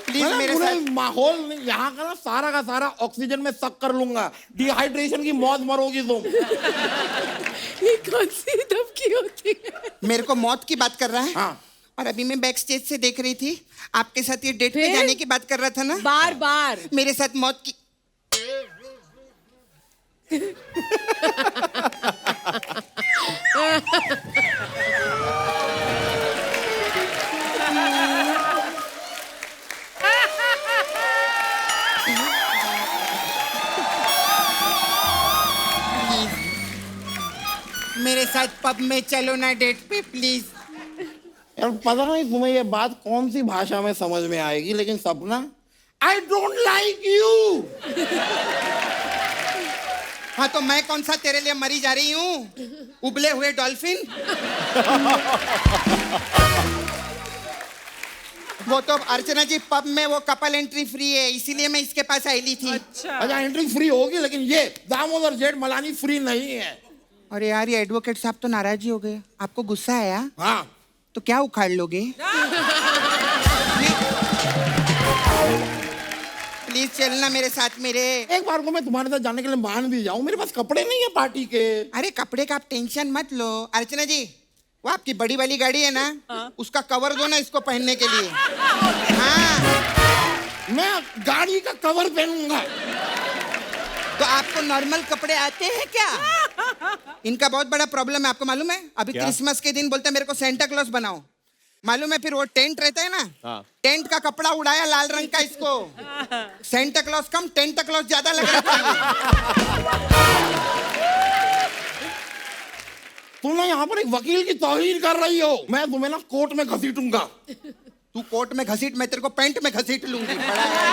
प्लीज मेरे साथ। माहौल यहाँ का सारा ऑक्सीजन में सक कर लूंगा। डिहाइड्रेशन की मौत मरोगी तुम। ये कौन सी धमकी होती है? मेरे को मौत की बात कर रहा है। हाँ। और अभी मैं बैक स्टेज से देख रही थी, आपके साथ ये डेट पे फिर? जाने की बात कर रहा था ना। बार बार मेरे साथ मौत की। मेरे साथ पब में चलो ना डेट पे प्लीज। यार पता नहीं तुम्हें ये बात कौन सी भाषा में समझ में आएगी, लेकिन सपना आई डोंट लाइक यू। हाँ तो मैं कौन सा तेरे लिए मरी जा रही हूँ, उबले हुए डॉल्फिन। वो तो अर्चना जी पब में वो कपल एंट्री फ्री है, इसीलिए मैं इसके पास आई ली थी। अच्छा एंट्री फ्री होगी, लेकिन ये दामोदर जेठमलानी फ्री नहीं है। अरे यार ये एडवोकेट साहब तो नाराज ही हो गए। आपको गुस्सा आया? हाँ तो क्या उखाड़ लोगे? प्लीज चलना मेरे साथ मेरे। एक बार को मैं तुम्हारे साथ जाने के लिए मान भी जाऊं, मेरे पास कपड़े नहीं है पार्टी के। अरे कपड़े का आप टेंशन मत लो। अर्चना जी वो आपकी बड़ी वाली गाड़ी है ना, उसका कवर दो ना इसको पहनने के लिए। हाँ मैं गाड़ी का कवर पहनूंगा। तो आपको नॉर्मल कपड़े आते हैं क्या? इनका बहुत बड़ा प्रॉब्लम है, आपको मालूम है? अभी क्रिसमस के दिन बोलते हैं मेरे को सेंटा क्लॉज बनाओ, मालूम है? फिर वो टेंट रहता है ना, हाँ। टेंट का कपड़ा उड़ाया लाल रंग का इसको। सेंटा क्लॉज कम टेंटा क्लॉज ज्यादा लग रहा था। तुम ना यहाँ पर एक वकील की तौहीन कर रही हो। मैं तुम्हें ना कोर्ट में घसीटूंगा। तू कोर्ट में घसीट, मैं तेरे को पैंट में घसीट लूंगी। बड़ा है।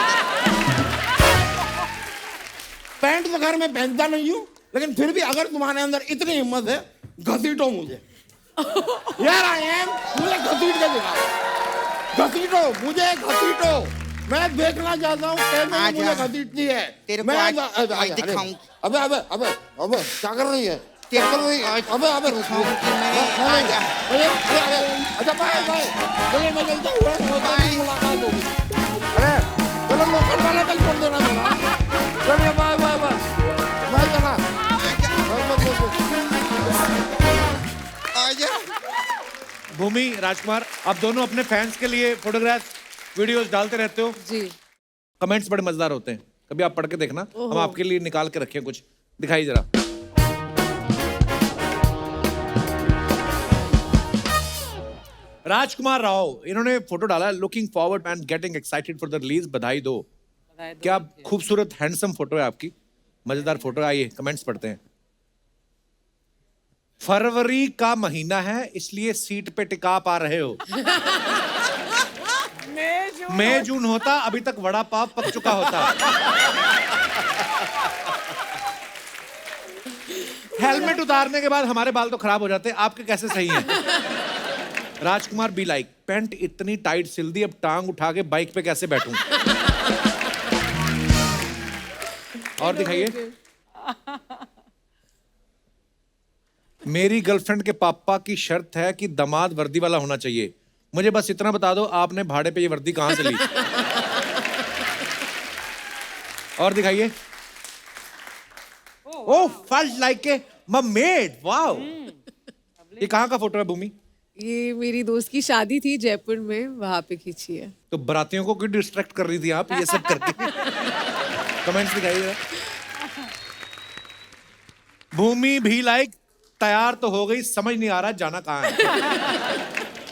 पैंट तो घर में पहनता नहीं हूँ, लेकिन फिर भी अगर तुम्हारे अंदर इतनी हिम्मत है, घसीटो मुझे। यार आई एम, मुझे घसीट के दिखाओ। घसीटो मुझे, घसीटो। मैं देखना चाहता हूँ कैसे मुझे घसीटती है। तेरे को मैं आज दिखाऊं। अबे अबे अबे अबे क्या कर रही है? तेरे को अबे अबे आजा। अच्छा बाय बाय। चलो मैं चलता हूँ, मुलाकात होगी। अरे चलो लोकल वाला तक छोड़ देना जरा। चलिए बाय बाय बाय। मैं चला। आजा। भूमि, राजकुमार, आप दोनों अपने फैंस के लिए फोटोग्राफ वीडियोस डालते रहते हो। जी। कमेंट्स बड़े मजेदार होते हैं, कभी आप पढ़ के देखना। हम आपके लिए निकाल के रखे हैं कुछ, दिखाइए जरा। राजकुमार राव, इन्होंने फोटो डाला, looking forward and getting excited for the release, बधाई दो। क्या खूबसूरत हैंडसम फोटो है आपकी, मजेदार फोटो है। आइए कमेंट्स पढ़ते हैं। फरवरी का महीना है इसलिए सीट पे टिका पा रहे हो। मई जून होता अभी तक वड़ा पाव पक चुका होता। हेलमेट उतारने के बाद हमारे बाल तो खराब हो जाते, आपके कैसे सही हैं? राजकुमार बी लाइक, पैंट इतनी टाइट सिल दी, अब टांग उठा के बाइक पे कैसे बैठूं? और दिखाइए। मेरी गर्लफ्रेंड के पापा की शर्त है कि दामाद वर्दी वाला होना चाहिए। मुझे बस इतना बता दो, आपने भाड़े पे ये वर्दी कहां से ली? और दिखाइए। ओह फelt like a mermaid, वाओ। ये कहां का फोटो है भूमि? ये मेरी दोस्त की शादी थी जयपुर में, वहां पे खींची है। तो बरातियों को क्यों डिस्ट्रैक्ट कर रही थी आप ये सब करके? कमेंट्स दिखाइए। भूमि भी लाइक, तैयार तो हो गई, समझ नहीं आ रहा जाना कहाँ है।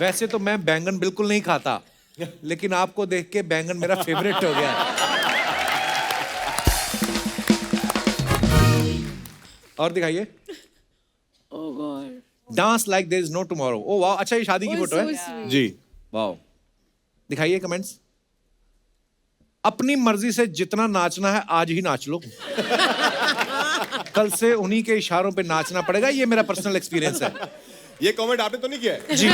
वैसे तो मैं बैंगन बिल्कुल नहीं खाता, लेकिन आपको देख के बैंगन मेरा फेवरेट हो गया है। और दिखाइए। Oh God. Dance like there is no tomorrow. ओ वाह, अच्छा ये शादी की Oh, फोटो so है sweet. जी। वाह। दिखाइए कमेंट्स। अपनी मर्जी से जितना नाचना है आज ही नाच लो, कल से उन्हीं के इशारों पे नाचना पड़ेगा। ये मेरा पर्सनल एक्सपीरियंस है। ये कमेंट आपने तो नहीं किया है? जी।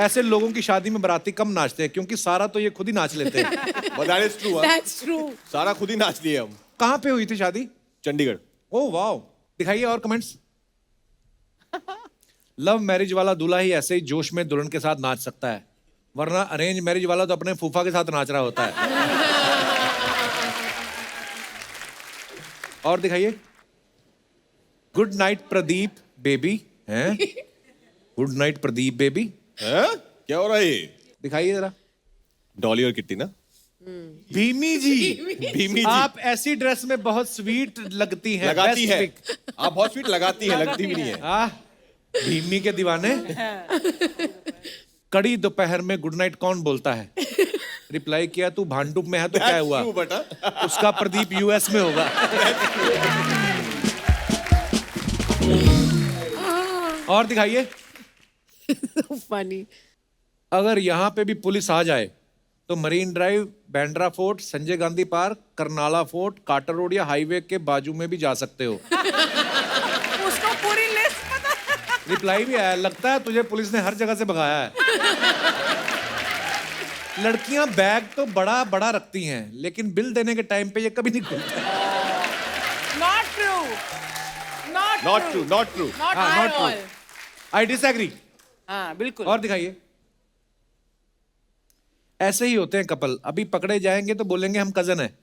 ऐसे लोगों की शादी में बाराती कम नाचते हैं, क्योंकि सारा तो ये खुद ही नाच लेते हैं। But that is true, हाँ। That's true. सारा खुद ही नाच लिए हम। कहाँ पे हुई थी शादी? चंडीगढ़। ओह वाह। दिखाइए और कमेंट्स। लव मैरिज वाला दूल्हा ही ऐसे ही जोश में दुल्हन के साथ नाच सकता है, वरना अरेंज मैरिज वाला तो अपने फूफा के साथ नाच रहा होता है। और दिखाइए। Good night Pradeep baby. हैं? Good night Pradeep baby. हैं? क्या हो रहा है ये? दिखाइए जरा। डॉली और किट्टी ना? भीमी जी, भीमी जी। आप ऐसी ड्रेस में बहुत स्वीट लगती हैं। लगाती Best है। pick। आप बहुत स्वीट लगाती है, लगती भी नहीं है। आह, भीमी के दीवाने। कड़ी दोपहर में गुड नाइट कौन बोलता है? रिप्लाई किया, तू भांडुप में है तो क्या हुआ? True, बेटा। उसका प्रदीप यूएस में होगा। और दिखाइए। So funny. अगर यहाँ पे भी पुलिस आ जाए तो Marine Drive, Bandra Fort, Sanjay Gandhi Park, Karnala Fort, Carter Road या हाईवे के बाजू में भी जा सकते हो। उसको पूरी लिस्ट पता है। रिप्लाई भी आया, लगता है तुझे पुलिस ने हर जगह से भगाया है। लड़कियां बैग तो बड़ा बड़ा रखती हैं, लेकिन बिल देने के टाइम पे ये कभी नहीं खुलता। Not true. Not Not true, not true. Not हाँ, at not true. all. I disagree. हाँ बिल्कुल। और दिखाइए। ऐसे ही होते हैं कपल, अभी पकड़े जाएंगे तो बोलेंगे हम कजन हैं।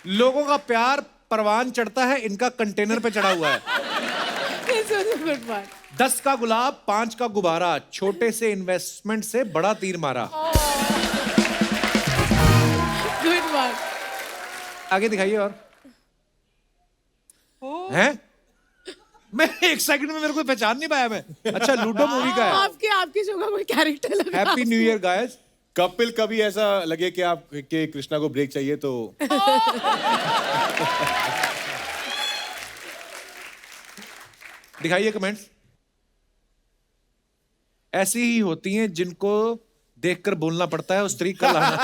लोगों का प्यार परवान चढ़ता है, इनका कंटेनर पे चढ़ा हुआ है। This was a good one. 10 का गुलाब, 5 का गुब्बारा, छोटे से इन्वेस्टमेंट से बड़ा तीर मारा। Good one. आगे दिखाइए। और हैं? मैं एक सेकंड में मेरे को पहचान नहीं पाया मैं। अच्छा, लूडो मूवी का है। आपके शो का कोई कैरेक्टर लगा। Happy new year guys. Kapil, कभी ऐसा लगे कि आप के कृष्णा को ब्रेक चाहिए तो दिखाइए कमेंट्स। ऐसी ही होती हैं जिनको देखकर बोलना पड़ता है, उस तरीके का लाना।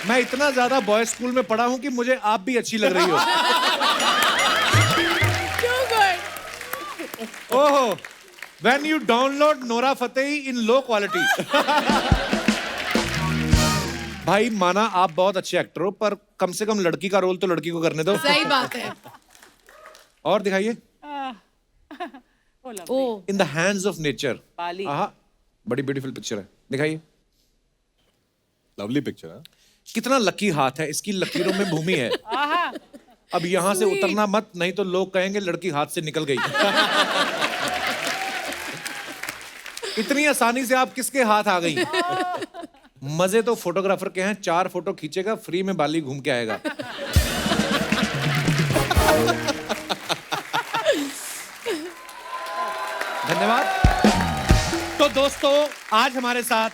मैं इतना ज्यादा बॉयज स्कूल में पढ़ा हूं कि मुझे आप भी अच्छी लग रही हो। Too good. ओहो, when you download Nora Fatehi in low quality। भाई माना आप बहुत अच्छे एक्टर हो, पर कम से कम लड़की का रोल तो लड़की को करने दो। सही बात है। और दिखाइए। Oh, in the hands of nature. Bali. आहा, बड़ी ब्यूटीफुल पिक्चर है। दिखाइए। लवली पिक्चर है। कितना लकी हाथ है, इसकी लकीरों में भूमि है। अब यहां से उतरना मत, नहीं तो लोग कहेंगे लड़की हाथ से निकल गई। इतनी आसानी से आप किसके हाथ आ गई? मजे तो फोटोग्राफर के हैं, 4 फोटो खींचेगा, फ्री में बाली घूम के आएगा। धन्यवाद। तो दोस्तों, आज हमारे साथ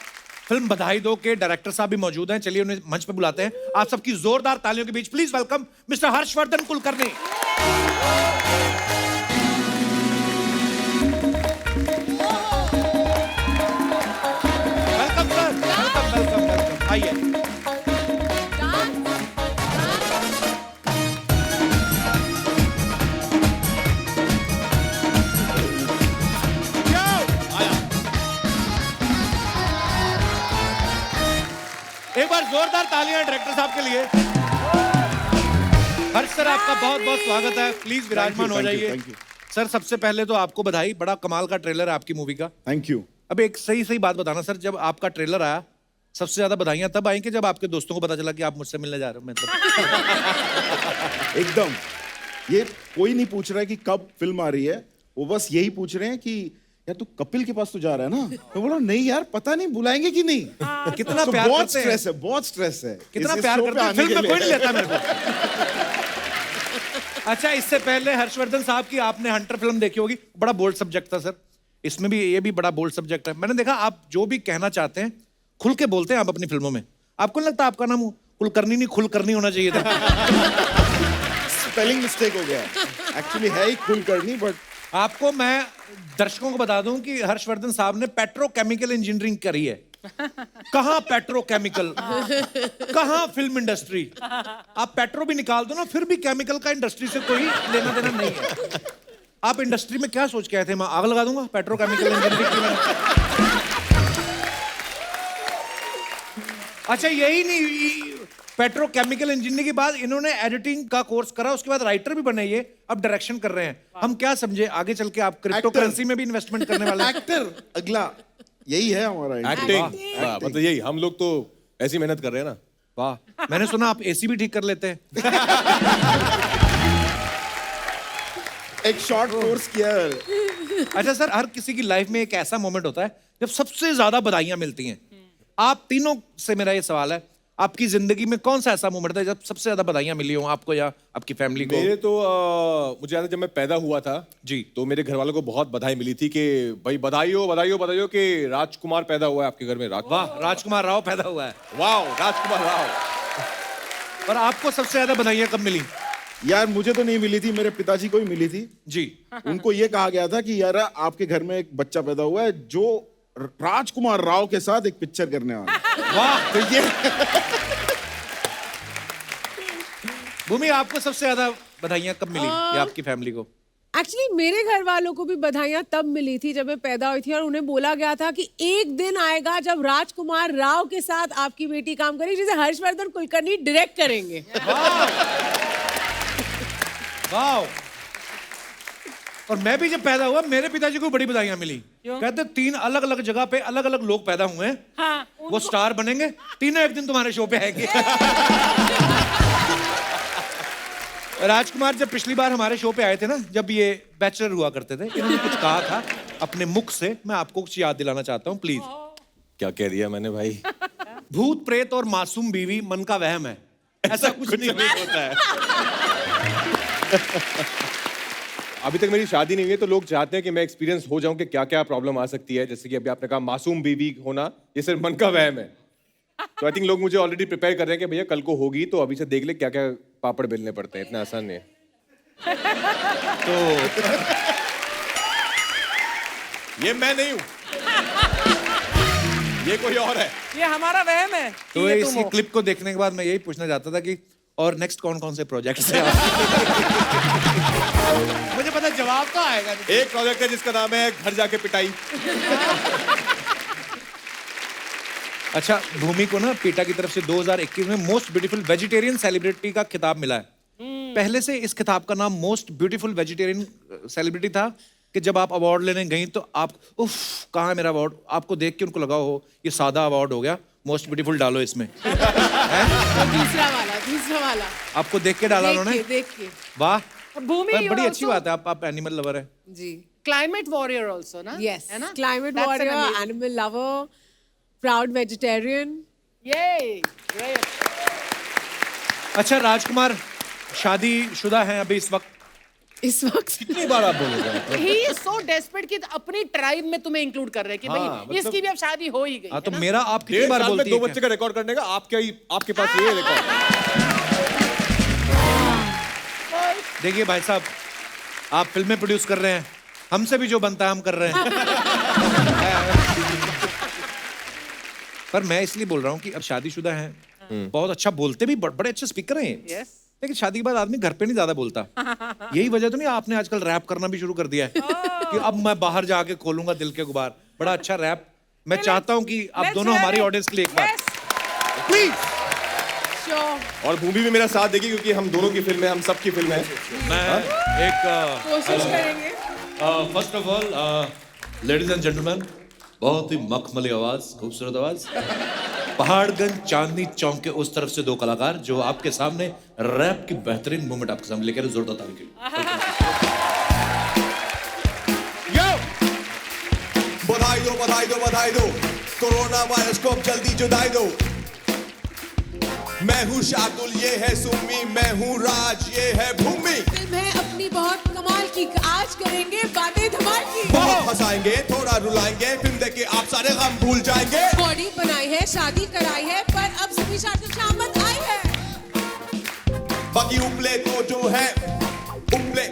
फिल्म बधाई दो के डायरेक्टर साहब भी मौजूद हैं। चलिए उन्हें मंच पे बुलाते हैं। आप सबकी जोरदार तालियों के बीच please welcome mister Harshvardhan Kulkarni. Welcome sir, welcome welcome welcome. आइए। एक बार जोरदार तालियां डायरेक्टर साहब के लिए। हर्ष सर, आपका बहुत बहुत स्वागत है। प्लीज विराजमान हो जाइए। सर, सबसे पहले तो आपको बधाई, बड़ा कमाल का ट्रेलर है आपकी मूवी का। Thank you. अब एक सही सही बात बताना सर, जब आपका ट्रेलर आया सबसे ज्यादा बधाइयां तब आई कि जब आपके दोस्तों को पता चला कि आप मुझसे मिलने जा रहे हो। मतलब एकदम, ये कोई नहीं पूछ रहा है कि कब फिल्म आ रही है, वो बस यही पूछ रहे हैं कि क्या तू कपिल के पास तो जा रहा है ना? मैं बोला नहीं यार, पता नहीं बुलाएंगे कि नहीं। कितना तो प्यार बहुत करते हैं। स्ट्रेस है, बहुत स्ट्रेस है। कितना इस प्यार show करते पे हैं, आने फिल्म के में लिए। कोई नहीं लेता मेरे को। अच्छा, इससे पहले हर्षवर्धन साहब की आपने हंटर फिल्म देखी होगी, बड़ा बोल्ड सब्जेक्ट था सर। इसमें भी ये भी बड़ा बोल्ड सब्जेक्ट है। मैंने देखा आप जो भी कहना चाहते हैं खुल के बोलते हैं आप अपनी फिल्मों में। आपको नहीं लगता आपका नाम कुलकर्णी नहीं खुलकर्णी होना चाहिए था? स्पेलिंग मिस्टेक हो गया। एक्चुअली है ही कुलकर्णी, बट आपको मैं दर्शकों को बता दूं कि हर्षवर्धन साहब ने पेट्रोकेमिकल इंजीनियरिंग करी है। कहाँ पेट्रोकेमिकल, कहाँ फिल्म इंडस्ट्री। आप पेट्रो भी निकाल दो ना, फिर भी केमिकल का इंडस्ट्री से कोई लेना देना नहीं है। आप इंडस्ट्री में क्या सोच के आए थे? मैं आग लगा दूंगा पेट्रोकेमिकल इंजीनियरिंग की। अच्छा, यही नहीं, पेट्रोकेमिकल इंजीनियरिंग के बाद इन्होंने एडिटिंग का कोर्स करा, उसके बाद राइटर भी बने, ये अब डायरेक्शन कर रहे हैं। हम क्या समझे आगे चल के आप क्रिप्टो करेंसी में भी इन्वेस्टमेंट करने वाले हैं? एक्टर अगला यही है हमारा। एक्टिंग, मतलब यही हम लोग तो ऐसी मेहनत कर रहे हैं ना। वाह, मैंने सुना आप एसी भी ठीक कर लेते हैं। एक शॉर्ट कोर्स किया है। अच्छा सर, हर किसी की लाइफ में एक ऐसा मोमेंट होता है जब सबसे ज्यादा बधाइयां मिलती हैं। आप तीनों से मेरा ये सवाल है, आपकी जिंदगी में कौन सा ऐसा मोमेंट था जब सबसे ज्यादा बधाइयां मिली हो आपको या आपकी फैमिली को? मेरे तो मुझे याद है जब मैं पैदा हुआ था जी, तो मेरे घर वालों को बहुत बधाई मिली थी कि भाई बधाई हो बधाई हो बधाई हो कि राजकुमार पैदा हुआ है आपके घर में। वाह, राजकुमार राव पैदा हुआ है। वाह, राजकुमार राव। और आपको सबसे ज्यादा बधाइयां कब मिली? यार मुझे तो नहीं मिली थी, मेरे पिताजी को ही मिली थी। जी, उनको ये कहा गया था कि यार आपके घर में एक बच्चा पैदा हुआ है जो राजकुमार राव के साथ एक पिक्चर करने वाला है। वाह। तो ये भूमि, आपको सबसे ज्यादा बधाइयां कब मिली या आपकी फैमिली को? एक्चुअली मेरे घर वालों को भी बधाइयां तब मिली थी जब मैं पैदा हुई थी, और उन्हें बोला गया था कि एक दिन आएगा जब राजकुमार राव के साथ आपकी बेटी काम करेगी, जिसे हर्षवर्धन कुलकर्णी डायरेक्ट करेंगे। वाह। और मैं भी जब पैदा हुआ मेरे पिताजी को बड़ी बधाइयां मिली। कहते 3 अलग अलग जगह पे अलग अलग लोग पैदा हुए हैं। हाँ, वो स्टार बनेंगे, तीनों एक दिन तुम्हारे शो पे आएंगे। राजकुमार जब पिछली बार हमारे शो पे आए थे ना, जब ये बैचलर हुआ करते थे, इन्होंने कुछ कहा था अपने मुख से, मैं आपको कुछ याद दिलाना चाहता हूँ प्लीज। क्या कह दिया मैंने भाई? भूत प्रेत और मासूम बीवी मन का वहम है, ऐसा कुछ नहीं होता है। अभी तक मेरी शादी नहीं हुई है तो लोग चाहते हैं कि मैं एक्सपीरियंस हो जाऊं कि क्या क्या प्रॉब्लम आ सकती है। जैसे कि अभी आपने कहा मासूम बीवी होना, ये सिर्फ मन का वहम है। तो आई थिंक लोग मुझे ऑलरेडी प्रिपेयर कर रहे हैं कि भैया कल को होगी, तो अभी से देख ले क्या क्या पापड़ बेलने पड़ते हैं, इतना आसान नहीं है। तो ये मैं नहीं हूं, ये कोई और है। ये हमारा वहम है। तो ये तुम इसी हो। क्लिप को देखने के बाद मैं यही पूछना चाहता था कि और नेक्स्ट कौन कौन से प्रोजेक्ट्स हैं? मुझे पता जवाब तो आएगा। एक प्रोजेक्ट है जिसका नाम है घर जाके पिटाई। अच्छा, भूमि को ना पीटा की तरफ से 2021 में मोस्ट ब्यूटीफुल वेजिटेरियन सेलिब्रिटी का खिताब मिला है। पहले से इस खिताब का नाम मोस्ट ब्यूटीफुल वेजिटेरियन सेलिब्रिटी था कि जब आप अवार्ड लेने गई तो आप उफ, कहाँ है मेरा अवार्ड? आपको देख के उनको लगा हो ये सादा अवार्ड हो गया, मोस्ट ब्यूटीफुल डालो इसमें। दूसरा वाला आपको देख के डाला उन्होंने? देख के वाह, भूमि, पर बड़ी you're अच्छी also बात है, आप एनिमल लवर है। जी। क्लाइमेट वॉरियर ऑल्सो ना? यस, है ना? Climate That's an warrior, amazing- animal lover, proud vegetarian. Yay! अच्छा राजकुमार, शादी शुदा है अभी इस वक्त? इस वक्त कितनी बार आप बोलोगे? He is so desperate कि अपनी ट्राइब में तुम्हें इंक्लूड कर रहे हैं कि हाँ, भाई मतलब- इसकी भी अब शादी हो ही गई। हाँ, तो है ना? मेरा आप कितनी 1.5 बार साल में बोलती 2 है बच्चे का रिकॉर्ड करने का आपके पास ये रिकॉर्ड। देखिए भाई साहब, आप फिल्में प्रोड्यूस कर रहे हैं, हमसे भी जो बनता है हम कर रहे हैं। पर मैं इसलिए बोल रहा हूँ कि अब शादीशुदा हैं, बहुत अच्छा बोलते भी, बड़े अच्छे स्पीकर हैं। Yes. लेकिन शादी के बाद आदमी घर पे नहीं ज्यादा बोलता। यही वजह तो नहीं आपने आजकल रैप करना भी शुरू कर दिया है कि अब मैं बाहर जाके खोलूंगा दिल के गुबार। बड़ा अच्छा रैप। मैं चाहता हूँ कि आप Let's दोनों hear हमारी it. ऑडियंस के लिए एक बार Yes. प्लीज। और भूमि भी मेरा साथ देगी क्योंकि हम दोनों की फिल्म है, हम सबकी फिल्म है। मैं एक कोशिश करेंगे। First of all ladies and gentleman, बहुत ही मखमली आवाज, खूबसूरत आवाज, पहाड़गंज चांदनी चौक के उस तरफ से 2 कलाकार जो आपके सामने रैप की बेहतरीन मूवमेंट आपके सामने लेकर जोरदार ताली के लिए। बधाई दो कोरोना वायरस को अब जल्दी जुदाई दो। मैं हूँ शार्दुल, ये है सुम्मी, मैं हूँ राज, ये है भूमि। फिल्म है अपनी बहुत कमाल की, आज करेंगे बातें धमाल की। बहुत हंसाएंगे, थोड़ा रुलाएंगे, फिल्म देख के आप सारे गम भूल जाएंगे। बॉडी बनाई है, शादी कराई है, पर अब सुबह शादी शामत आई है। बाकी उपले तो जो है उपले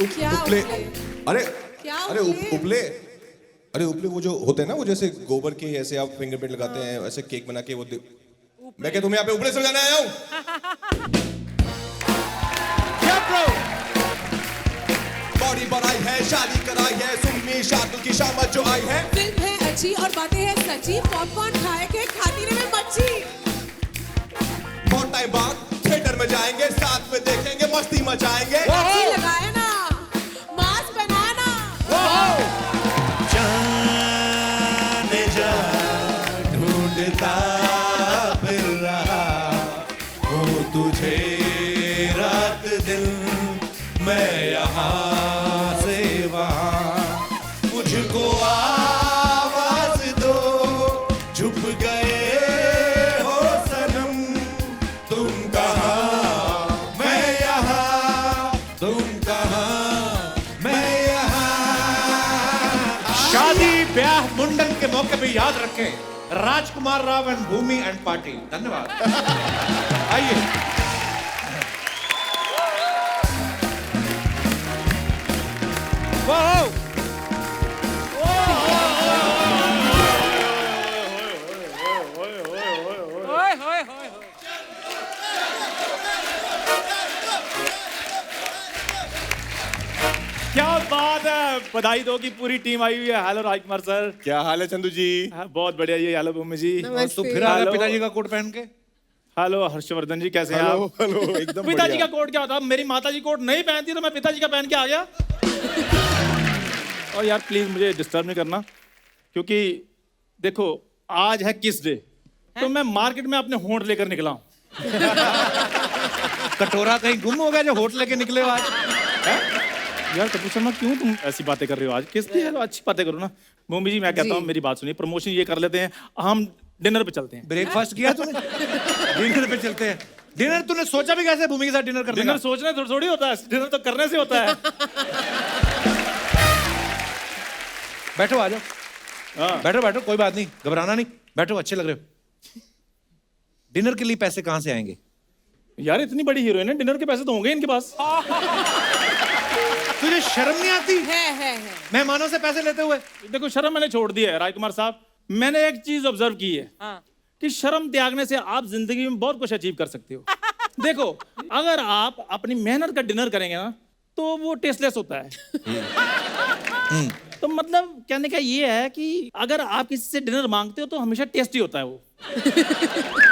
क्या उपले उपले? अरे क्या अरे उपले? उपले अरे उपले वो जो होते हैं ना, वो जैसे गोबर के ऐसे आप फिंगरप्रिंट लगाते हैं, ऐसे केक बना के वो मैं क्या तुम्हें यहाँ पे उपले समझाने आया हूँ? बॉडी बनाई है, शादी कराई है, सुम्मी शार्दुल की शामत जो आई है। फिल्म है अच्छी और बातें हैं सच्ची, पॉपकॉर्न खाए के खाती रहे मच्छी। बहुत टाइम बाद थिएटर में जाएंगे, साथ में देखेंगे, मस्ती मचाएंगे। अच्छी लगाए ना, मास्क बनाना। जाने जा ढूंढता फिर रहा हूँ तुझे रात दिन, मैं यहाँ से वहाँ, मुझको आवाज दो, छुप गए हो सनम, तुम कहाँ मैं यहाँ, तुम कहाँ मैं यहाँ। शादी ब्याह मुंडन के मौके पे याद रखें, Rajkumar Rao and Bhumi and party. धन्यवाद। आइए। वाह! ओए होए होए होए। क्या बात है, बधाई दो की पूरी टीम आई हुई है। हेलो राजकुमार सर। क्या हाल है चंदू जी? हाँ, बहुत बढ़िया। ये हेलो भूमि जी। और तू फिर आ गया हेलो। पिताजी का कोट पहन के। हेलो हर्षवर्धन जी, कैसे हैं हेलो आप? हेलो, एकदम पिताजी बढ़िया। का कोट क्या होता है? मेरी माताजी कोट नहीं पहनती तो मैं पिताजी का पहन के आ गया। और यार प्लीज मुझे डिस्टर्ब नहीं करना, क्योंकि देखो आज है किस डे, तो मैं मार्केट में अपने होंठ लेकर निकला हूँ। कटोरा कहीं गुम हो गया जो होठ लेके निकले हो आज? यार कपूर शर्मा, क्यों तुम ऐसी बातें कर रहे हो आज? किस डे है? अच्छी बातें करो ना। भूमि जी मैं कहता हूँ मेरी बात सुनिए, प्रमोशन ये कर लेते हैं, हम डिनर पे चलते हैं। ब्रेकफास्ट किया तूने? डिनर पे चलते हैं। डिनर तूने सोचा भी कैसे भूमि के साथ डिनर करने डिनर का? सोचने थोड़ी होता है, डिनर तो करने से होता है। बैठो, आ जाओ। हाँ। बैठो बैठो, कोई बात नहीं, घबराना नहीं, बैठो, अच्छे लग रहे हो। डिनर के लिए पैसे कहाँ से आएंगे? यार इतनी बड़ी हीरोइन है, डिनर के पैसे तो होंगे इनके पास। तुझे शर्म नहीं आती है। मेहमानों से पैसे लेते हुए? देखो शर्म मैंने छोड़ दी है राजकुमार साहब। मैंने एक चीज ऑब्जर्व की है कि शर्म त्यागने से आप जिंदगी में बहुत कुछ अचीव कर सकते हो। देखो अगर आप अपनी मेहनत का डिनर करेंगे ना तो वो टेस्टलेस होता है। तो मतलब कहने का ये है कि अगर आप किसी से डिनर मांगते हो तो हमेशा टेस्टी होता है वो।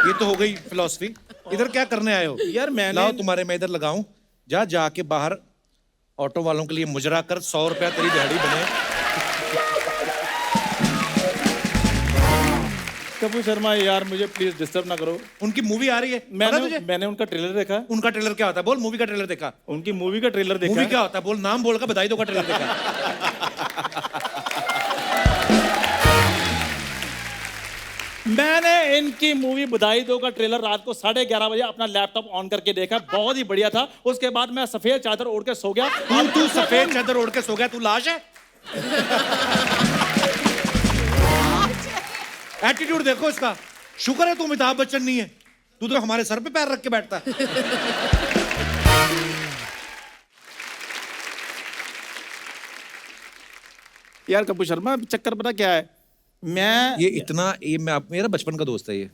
ये तो हो गई फिलॉसफी। इधर क्या करने आए हो? यार मैंने लाओ तुम्हारे मैं इधर लगाऊं। जाके बाहर ऑटो वालों के लिए मुजरा कर, 100 रुपया तेरी दिहाड़ी बने। कपूर शर्मा यार मुझे प्लीज डिस्टर्ब ना करो। उनकी मूवी आ रही है, पता तुझे? मैंने उनका ट्रेलर देखा है। उनका ट्रेलर क्या होता है? बोल, मूवी का ट्रेलर देखा? उनकी मूवी का ट्रेलर देखा मूवी है। क्या होता है? बोल, नाम बोल का बधाई दो का ट्रेलर देखा? मैंने इनकी मूवी बधाई दो का ट्रेलर रात को 11:30 बजे अपना लैपटॉप ऑन करके देखा, बहुत ही बढ़िया था। उसके बाद मैं सफेद चादर ओढ़ के सो गया। तू सफेद चादर ओढ़ के सो गया? तू लाश है? एटीट्यूड देखो इसका। शुक्र है तू अमिताभ बच्चन नहीं है, तू तो हमारे सर पे पैर रख के बैठता है। यार कपूर शर्मा चक्कर पता क्या है, मेरा बचपन का दोस्त है ये।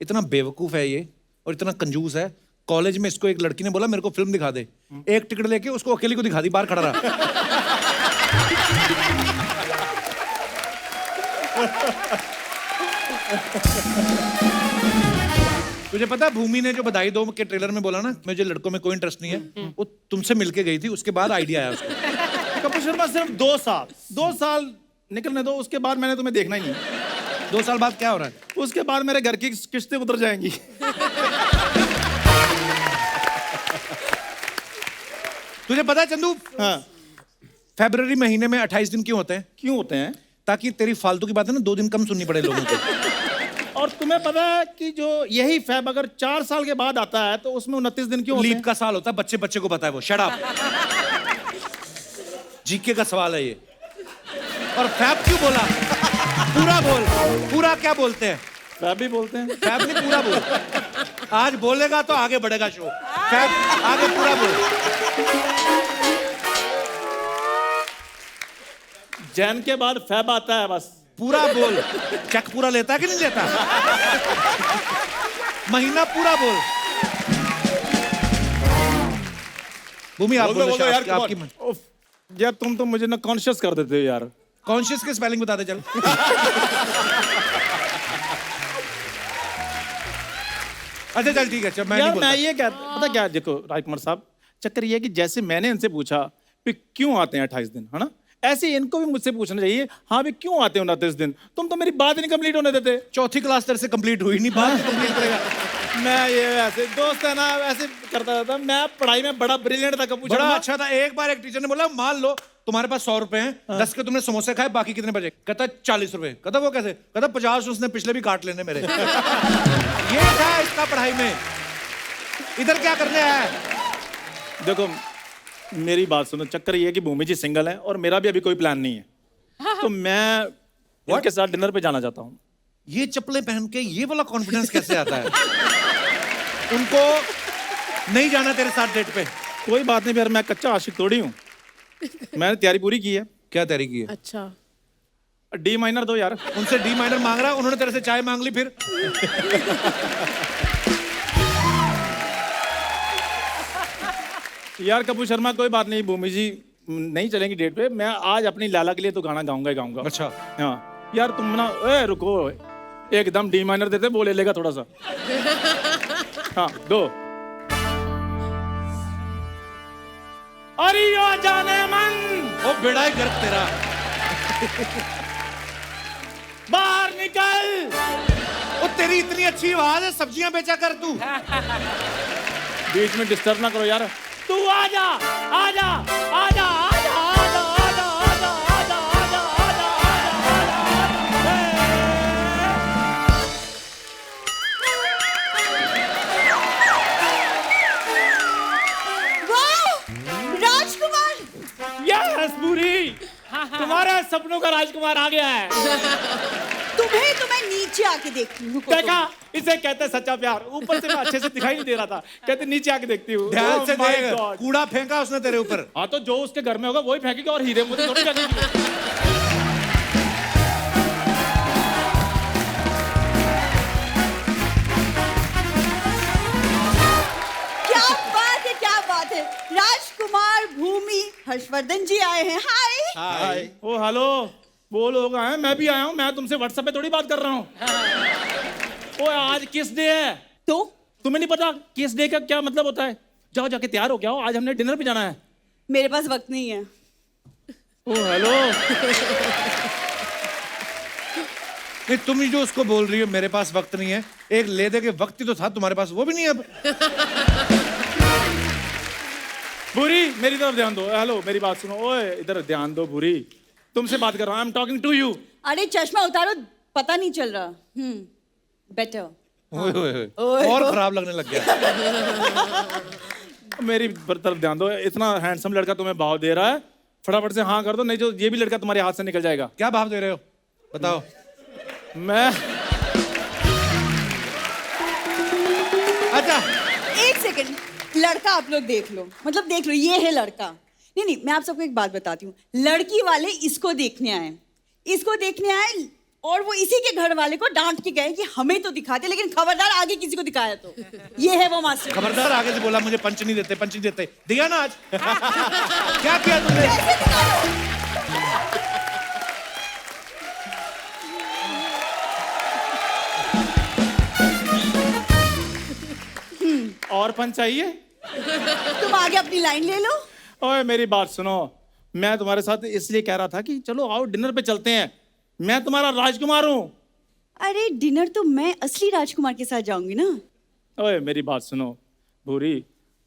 इतना बेवकूफ है ये और इतना कंजूस है। कॉलेज में इसको एक लड़की ने बोला मेरे को फिल्म दिखा दे, एक टिकट लेके उसको अकेले को दिखा दी, बाहर खड़ा रहा। तुझे पता है भूमि ने जो बधाई दो के ट्रेलर में बोला ना मुझे लड़कों में कोई इंटरेस्ट नहीं है, वो तुमसे मिलके गई थी, उसके बाद आइडिया आया उसको। कपूर शर्मा सिर्फ 2 साल निकलने दो, उसके बाद मैंने तुम्हें देखना ही नहीं। 2 साल बाद क्या हो रहा है? उसके बाद मेरे घर की किस्तें उतर जाएंगी। तुझे पता है चंदू, हाँ फरवरी महीने में 28 दिन क्यों होते हैं? क्यों होते हैं? ताकि तेरी फालतू की बातें ना 2 दिन कम सुननी पड़े लोगों को। और तुम्हें पता है कि जो यही फैब अगर 4 साल के बाद आता है तो उसमें 29 दिन क्यों होते लीप हैं? का साल होता है, बच्चे बच्चे को पता है वो। Shut up. जीके का सवाल है ये। और फैब क्यों बोला? पूरा बोल, पूरा क्या बोलते हैं? फैब भी बोलते हैं। फैब नहीं, पूरा बोल। आज बोलेगा तो आगे बढ़ेगा शो। फैब आगे पूरा बोल। जैन के बाद फैब आता है बस। पूरा बोल। चेक पूरा लेता है कि नहीं लेता? महीना पूरा बोल। भूमि आप बोल दो बोलो, यार, आपकी आपकी come उफ, यार तुम तो मुझे ना कॉन्शियस कर देते हो यार। कॉन्शियस के स्पेलिंग बता दे चल। अच्छा चल ठीक है, चल मैं नहीं यार बोलता। मैं ये क्या पता क्या, देखो राजकुमार साहब, चक्कर ये है कि जैसे मैंने इनसे पूछा कि क्यों आते हैं 28 दिन, है ना, ऐसे ही इनको भी मुझसे पूछना चाहिए, हाँ भी क्यों आते हैं 29 दिन। तुम तो मेरी बात ही नहीं कंप्लीट होने देते। चौथी क्लास तेरे से कंप्लीट हुई नहीं, बात कंप्लीट करेगा। मैं ये ऐसे दोस्त है ना, ऐसे करता रहता। मैं पढ़ाई में बड़ा ब्रिलियंट था कपूर बड़ा शर्मा। अच्छा था। एक बार एक टीचर ने बोला, मान लो तुम्हारे पास 100 रुपए हैं, 10 के तुमने समोसे खाए, बाकी कितने बचे? कहता 40 रुपए। कहता वो कैसे? कहता 50 उसने पिछले भी काट लेने मेरे। ये था इसका पढ़ाई में। इधर क्या करने आया है? देखो मेरी बात सुनो, चक्कर ये है कि भूमि जी सिंगल है और मेरा भी अभी कोई प्लान नहीं है, तो मैं उनके साथ डिनर पे जाना चाहता हूँ। ये चप्पलें पहन के ये वाला कॉन्फिडेंस कैसे आता है? उनको नहीं जाना तेरे साथ डेट पे। कोई बात नहीं, फिर मैं कच्चा आशिक थोड़ी हूँ। मैंने तैयारी पूरी की है। क्या तैयारी की है? अच्छा, डी माइनर दो यार। उनसे डी माइनर मांग रहा, उन्होंने तेरे से चाय मांग ली फिर। यार कपूर शर्मा कोई बात नहीं, भूमि जी नहीं चलेंगी डेट पे। मैं आज अपनी लाला के लिए तो गाना गाऊंगा ही गाऊंगा। अच्छा हाँ यार तुम ना, ए रुको, एकदम डी माइनर देते, वो ले लेगा थोड़ा सा। हाँ दो। अरे यो जाने मन, ओ बेड़ा ही गर्क तेरा। बाहर निकल। ओ तेरी इतनी अच्छी आवाज है, सब्जियां बेचा कर तू। बीच में डिस्टर्ब ना करो यार। तू आजा आजा आजा आजा आजा आजा आजा आजा आजा आजा राजकुमार, यस पूरी, तुम्हारे सपनों का राजकुमार आ गया है। तुम्हें तो मैं नीचे आके देखती हूँ। रुको देखा, इसे कहते हैं सच्चा प्यार। ऊपर से मैं अच्छे से दिखाई नहीं दे रहा था, कहते नीचे आके देखती हूँ। ध्यान से Oh my देख, God। कूड़ा फेंका उसने तेरे ऊपर। हाँ तो जो उसके घर में होगा वही फेंकेगा, और हीरे मोती थोड़ी फेंकेगी। क्या बात है, क्या बात है। राजकुमार, भूमि, हर्षवर्धन जी आए हैं। हाय। हाय। ओ हेलो, वो लोग आए, मैं भी आया हूँ। मैं तुमसे व्हाट्सएप पे थोड़ी बात कर रहा हूँ। ओ आज किस डे है? तो तुम्हें नहीं पता किस डे का क्या मतलब होता है? जाओ जाके तैयार हो गया हो, आज हमने डिनर पे जाना है। मेरे पास वक्त नहीं है। ओ हेलो। नहीं तुम ही जो उसको बोल रही हो मेरे पास वक्त नहीं है, एक ले दे के वक्त ही तो था तुम्हारे पास, वो भी नहीं है अब। बुरी मेरी तरफ ध्यान दो। हेलो मेरी बात सुनो। ओए इधर ध्यान दो बुरी, तुमसे बात कर रहा हूँ। I am talking to you. अरे चश्मा उतारो, पता नहीं चल रहा। बेटर। ओए ओए ओए, और खराब लगने लग गया। मेरी तरफ ध्यान दो। इतना हैंडसम लड़का तुम्हें भाव दे रहा है, फटाफट से हाँ कर दो, नहीं तो ये भी लड़का तुम्हारे हाथ से निकल जाएगा। क्या भाव दे रहे हो बताओ? मैं अच्छा एक सेकंड, लड़का आप लोग देख लो, मतलब देख लो, ये है लड़का। नहीं नहीं, मैं आप सबको एक बात बताती हूँ। लड़की वाले इसको देखने आए, इसको देखने आए, और वो इसी के घर वाले को डांट के गए कि हमें तो दिखाते, लेकिन खबरदार आगे किसी को दिखाया तो। ये है वो मास्टर। खबरदार आगे से बोला मुझे पंच नहीं देते, पंच नहीं देते। दिया ना आज। क्या किया तुमने? कैसे दिखाओ? और पंच चाहिए? तुम आगे अपनी लाइन ले लो। ओए मेरी बात सुनो, मैं तुम्हारे साथ इसलिए कह रहा था कि चलो आओ डिनर पे चलते हैं। मैं तुम्हारा राजकुमार हूँ। अरे डिनर तो मैं असली राजकुमार के साथ जाऊंगी ना। ओए मेरी बात सुनो भूरी,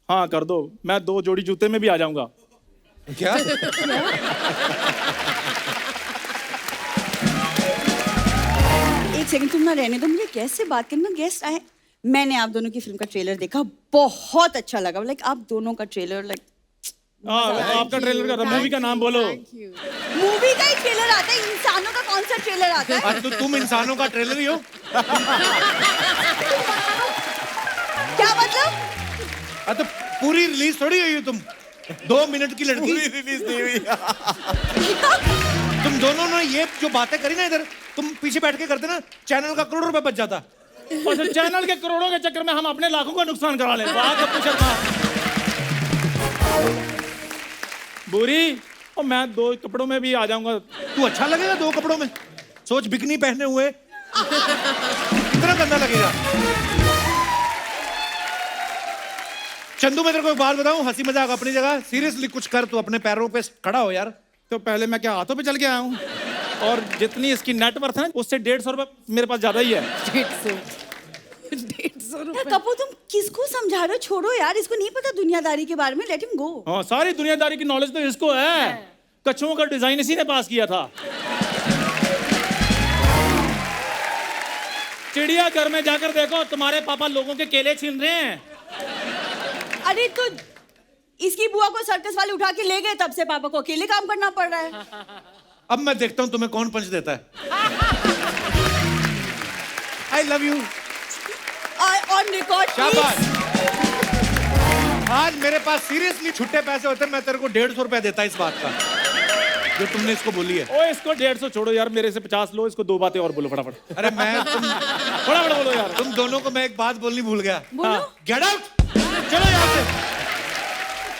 हाँ कर दो, मैं 2 जोड़ी जूते में भी आ जाऊंगा। क्या? एक सेकंड तुम ना रहने दो, मुझे गेस्ट से बात करना। गेस्ट आए, मैंने आप दोनों की फिल्म का ट्रेलर देखा, बहुत अच्छा लगा। लाइक आप दोनों का ट्रेलर, लाइक आपका ट्रेलर का मूवी का नाम बोलो। मूवी का ही ट्रेलर आता है, इंसानों का कौन सा ट्रेलर आता है? तो तुम इंसानों का ट्रेलर ही हो। क्या मतलब? तो पूरी रिलीज थोड़ी हुई हो तुम, 2 मिनट की लड़की। पूरी रिलीज नहीं हुई। तुम दोनों ने ये जो बातें करी ना इधर, तुम पीछे बैठ के करते ना, चैनल का करोड़ रुपए बच जाता। और चैनल के करोड़ों के चक्कर में हम अपने लाखों का नुकसान करा ले। वाह कपूर शर्मा। बुरी, और मैं 2 कपड़ों में भी आ जाऊंगा। तू अच्छा लगेगा 2 कपड़ों में? सोच, बिकनी पहने हुए कितना गंदा लगेगा। चंदू, मैं तेरे को एक बात बताऊं, हंसी मजाक अपनी जगह, सीरियसली कुछ कर, तू अपने पैरों पे खड़ा हो यार। तो पहले मैं क्या हाथों पे चल के आया हूँ? और जितनी इसकी नेटवर्थ है उससे 150 रुपए मेरे पास ज्यादा ही है। 150 यार रुपए। कपूर, तुम किसको समझा रहे हो? छोड़ो यार, इसको नहीं पता दुनियादारी के बारे में, लेट हिम गो। हाँ, सारी दुनियादारी की नॉलेज तो इसको है। कछुओं का डिजाइन इसी ने पास किया था। चिड़ियाघर में जाकर देखो, तुम्हारे पापा लोगों के केले छीन रहे हैं। अरे तो इसकी बुआ को सर्कस वाले उठा के ले गए, तब से पापा को अकेले काम करना पड़ रहा है। अब मैं देखता हूं तुम्हें कौन पंच देता है। I love you. On record. शाबाश। आज मेरे पास सीरियसली छुट्टे पैसे होते, मैं तेरे को 150 रुपए देता इस बात का जो तुमने इसको बोली है। ओ इसको 150 छोड़ो यार, मेरे से 50 लो। इसको 2 बातें और बोलो फटाफट। अरे मैं फटाफट बोलो यार। तुम दोनों को मैं एक बात बोलनी भूल गया। बोलो। गेट आउट, चलो यहाँ से।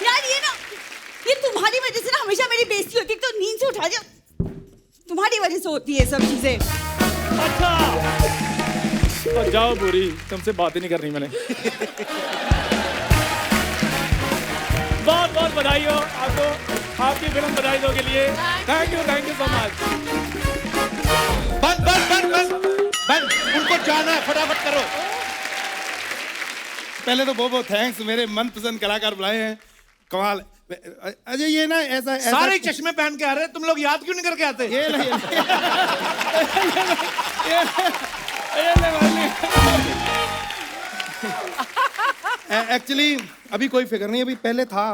यार ये ना, ये तुम्हारी वजह से ना हमेशा मेरी बेइज्जती होती है। तो नींद से उठा दिया, तुम्हारी वजह से होती है सब चीजें। अच्छा तो जाओ बुरी, तुमसे बात ही नहीं करनी मैंने। बहुत बहुत बधाई हो आपको, आपकी फिल्म बधाई दो के लिए। Thank you so much. बंद बंद बंद बंद बंद, उनको जाना है, फटाफट करो। पहले तो बहुत बहुत थैंक्स, मेरे मनपसंद कलाकार बुलाए हैं, कमाल। अजय ये ना ऐसा सारे चश्मे पहन के आ रहे हैं, तुम लोग याद क्यों नहीं करके आते? ये नहीं एक्चुअली अभी कोई फिक्र नहीं, अभी पहले था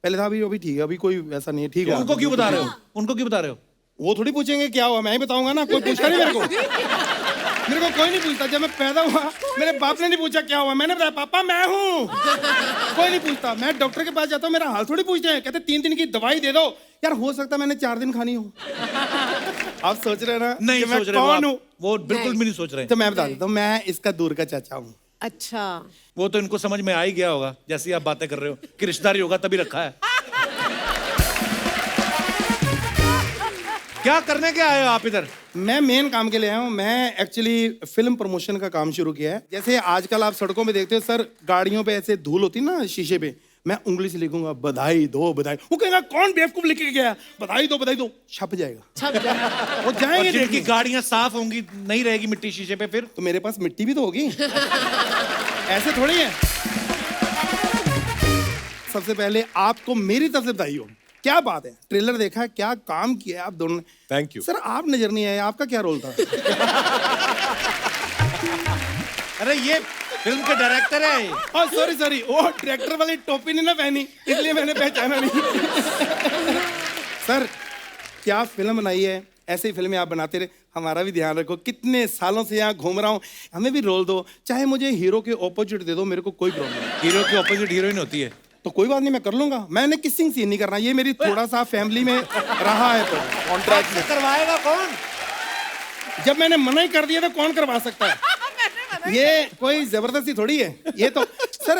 अभी ठीक है, अभी कोई वैसा नहीं है। ठीक है। उनको क्यों बता रहे हो? उनको क्यों बता रहे हो? वो थोड़ी पूछेंगे क्या हुआ, मैं ही बताऊंगा ना। कोई पूछता नहीं मेरे को कोई नहीं पूछता। जब मैं पैदा हुआ मेरे बाप ने नहीं पूछा क्या हुआ, मैंने बताया पापा मैं हूँ। कोई नहीं पूछता। मैं डॉक्टर के पास जाता हूँ, मेरा हाल थोड़ी पूछते हैं, कहते 3 दिन की दवाई दे दो। यार हो सकता है मैंने 4 दिन खानी हो। आप सोच रहे हैं ना नहीं कि मैं सोच रहे कौन हूँ? वो बिल्कुल भी नहीं सोच रहे। तो मैं बता देता हूँ, मैं इसका दूर का चाचा हूँ। अच्छा, वो तो इनको समझ में आ ही गया होगा, जैसी आप बातें कर रहे हो कि रिश्तेदारी होगा तभी रखा है। क्या करने के आए हो आप इधर? मैं मेन काम के लिए आया हूँ। मैं एक्चुअली फिल्म प्रमोशन का काम शुरू किया है। जैसे आजकल आप सड़कों में देखते हो सर, गाड़ियों पे ऐसे धूल होती ना शीशे पे, मैं उंगली से लिखूंगा बधाई दो बधाई। वो कहेगा कौन बेवकूफ लिख के गया, बधाई दो, छप जाएगा। वो जाएंगे जिनकी देखने। गाड़ियां साफ होंगी, नहीं रहेगी मिट्टी शीशे पे, फिर तो मेरे पास मिट्टी भी तो होगी। ऐसे थोड़ी है। सबसे पहले आपको मेरी तरफ से बधाई हो। क्या बात है, ट्रेलर देखा है, क्या काम किया है आप दोनों ने। थैंक यू सर आप नजर नहीं आए, आपका क्या रोल था? अरे ये फिल्म के डायरेक्टर है। सॉरी वो डायरेक्टर वाली टोपी नहीं ना पहनी, इसलिए मैंने पहचाना नहीं। सर क्या फिल्म बनाई है, ऐसे ही फिल्में आप बनाते रहे, हमारा भी ध्यान रखो। कितने सालों से यहाँ घूम रहा हूँ, हमें भी रोल दो, चाहे मुझे हीरो के ऑपोजिट दे दो, मेरे को कोई प्रॉब्लम नहीं। हीरो की ऑपोजिट हीरोइन होती है तो कोई बात नहीं, मैं कर लूंगा। मैंने किसिंग सीन नहीं करना, ये मेरी थोड़ा सा फैमिली में रहा है। तो कॉन्ट्रैक्ट से करवाएगा कौन? जब मैंने मना ही कर दिया तो कौन करवा सकता है? ये कोई जबरदस्ती थोड़ी है ये तो। सर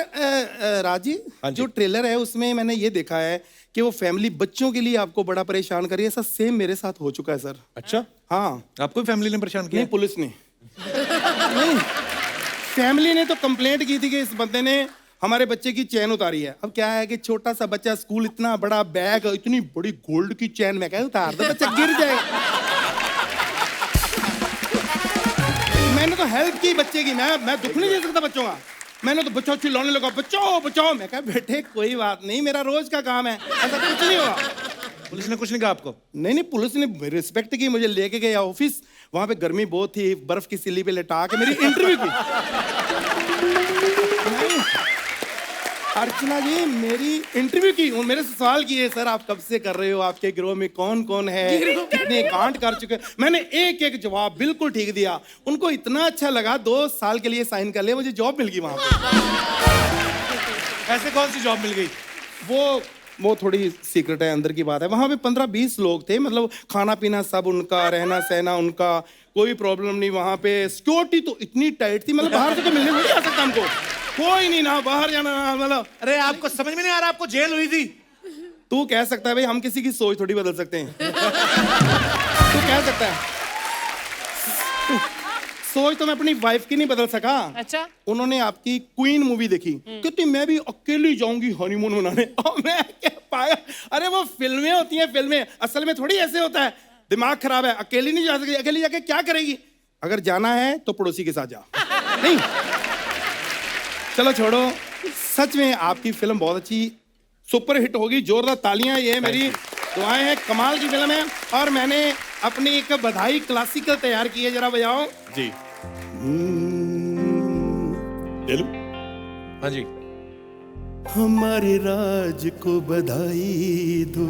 राजी, जो ट्रेलर है उसमें मैंने ये देखा है कि वो फैमिली बच्चों के लिए आपको बड़ा परेशान करी है। ऐसा सेम मेरे साथ हो चुका है सर। अच्छा, हाँ। आपको फैमिली ने परेशान किया? नहीं, पुलिस ने नहीं, फैमिली ने तो कंप्लेंट की थी कि इस बंदे ने हमारे बच्चे की चैन उतारी है। अब क्या है कि छोटा सा बच्चा, स्कूल, इतना बड़ा बैग, इतनी बड़ी गोल्ड की चैन, मैं कहा उतार दो, बच्चा गिर जाएगा। मैंने तो हेल्प की बच्चे की, मैं दुख नहीं दे सकता बच्चों का। मैंने तो बच्चों चिल्लाने लगा बचाओ बचाओ। मैं कहा बेटे कोई बात नहीं, मेरा रोज का काम है, ऐसा कुछ नहीं होगा। पुलिस ने कुछ नहीं कहा आपको? नहीं नहीं, पुलिस ने रिस्पेक्ट की, मुझे लेके गया ऑफिस, वहां पे गर्मी बहुत थी, बर्फ की सिल्ली पे लेटा के मेरी इंटरव्यू की। नहीं, अर्चना जी मेरी इंटरव्यू की, और मेरे से सवाल किए, सर आप कब से कर रहे हो, आपके गिरोह में कौन कौन है, कितने कांड कर चुके। मैंने एक एक जवाब बिल्कुल ठीक दिया, उनको इतना अच्छा लगा, 2 साल के लिए साइन कर लिया, मुझे जॉब मिल गई वहां पे। ऐसे कौन सी जॉब मिल गई? वो थोड़ी सीक्रेट है, अंदर की बात है। वहां पे 15-20 लोग थे, मतलब खाना पीना सब उनका, रहना सहना उनका, कोई प्रॉब्लम नहीं। वहां पे सिक्योरिटी तो इतनी टाइट थी, मतलब बाहर से तो मिलने नहीं आ सकता हमको, कोई नहीं, ना बाहर जाना ना, मतलब। अरे आपको समझ में नहीं आ रहा, आपको जेल हुई थी? तू कह सकता है भाई, हम किसी की सोच थोड़ी बदल सकते हैं। तू कह सकता है, सोच तो मैं अपनी वाइफ की नहीं बदल सका। अच्छा, उन्होंने आपकी क्वीन मूवी देखी, कहती मैं भी अकेली जाऊंगी हनीमून मनाने। और मैं क्या पाया, अरे वो फिल्में होती हैं, फिल्में, असल में थोड़ी ऐसे होता है। दिमाग खराब है, अकेली नहीं जा सकती, अकेली जाके क्या करेगी? अगर जाना है तो पड़ोसी के साथ जा। नहीं, चलो छोड़ो, सच में आपकी फिल्म बहुत अच्छी सुपर हिट होगी, जोरदार तालियां, ये मेरी दुआएं हैं, कमाल की फिल्म है। और मैंने अपनी एक बधाई क्लासिकल तैयार की है, जरा बजाओ जी। हाँ जी। हमारे राज को बधाई दो,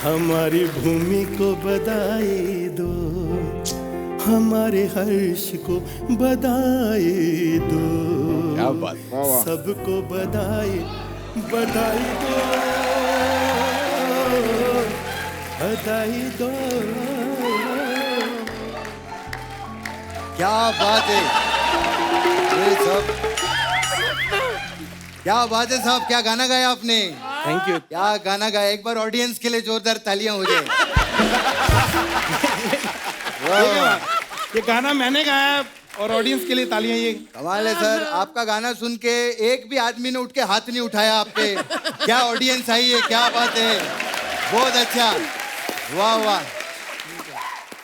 हमारी भूमि को बधाई दो, हमारे हर्ष को बधाई दो, क्या बात, सबको बधाई बधाई दो, बधाई दो। क्या बात है, अरे साहब क्या बात है साहब, क्या गाना गाया आपने। Thank you. क्या गाना गाया, एक बार ऑडियंस के लिए जोरदार तालियां हो जाए। ये गाना मैंने गाया और ऑडियंस के लिए तालियां। ये कमाल है सर, आपका गाना सुन के एक भी आदमी ने उठ के हाथ नहीं उठाया आप पे, क्या ऑडियंस आई है, क्या बात है, बहुत अच्छा, वाह वाह।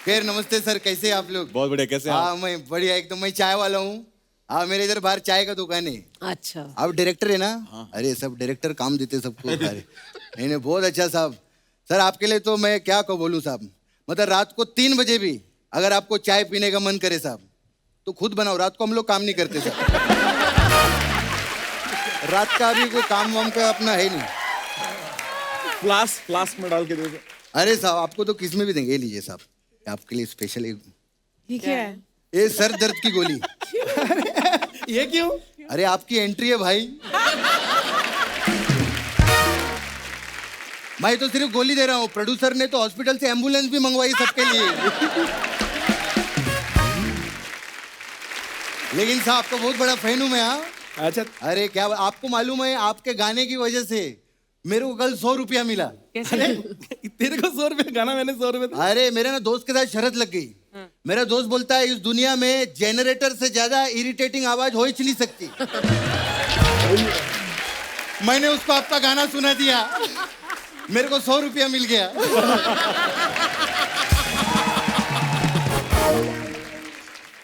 खैर नमस्ते सर, कैसे आप लोग? बहुत बढ़िया, कैसे हैं आप? हाँ मैं बढ़िया एकदम, मैं चाय वाला हूँ। हाँ मेरे इधर बाहर चाय का दुकान है। अच्छा, आप डायरेक्टर है ना? हाँ। अरे सब डायरेक्टर काम देते सबको। अरे नहीं नहीं बहुत अच्छा साहब। सर आपके लिए तो मैं क्या को बोलूँ साहब, मतलब रात को 3 बजे भी अगर आपको चाय पीने का मन करे साहब तो खुद बनाओ, रात को हम लोग काम नहीं करते साहब। रात का अभी कोई काम वाम का अपना है नहीं। फ्लास्क में डाल के दे दो। अरे साहब आपको तो किस में भी देंगे, ये लीजिए साहब, आपके लिए स्पेशल एक, ये क्या है? ये सर दर्द की गोली। ये क्यों? अरे आपकी एंट्री है भाई, मैं तो सिर्फ गोली दे रहा हूँ, प्रोड्यूसर ने तो हॉस्पिटल से एम्बुलेंस भी मंगवाई सबके लिए। लेकिन साहब आपका बहुत बड़ा फैन हूँ मैं। हाँ अच्छा, अरे क्या आपको मालूम है, आपके गाने की वजह से मेरे को कल 100 रुपया मिला। अरे तेरे को 100 रुपये गाना, मैंने 100 रुपये। अरे मेरे ना दोस्त के साथ शरत लग गई। मेरा दोस्त बोलता है इस दुनिया में जनरेटर से ज्यादा इरिटेटिंग आवाज हो ही नहीं सकती। मैंने उसको आपका गाना सुना दिया, मेरे को 100 रुपया मिल गया।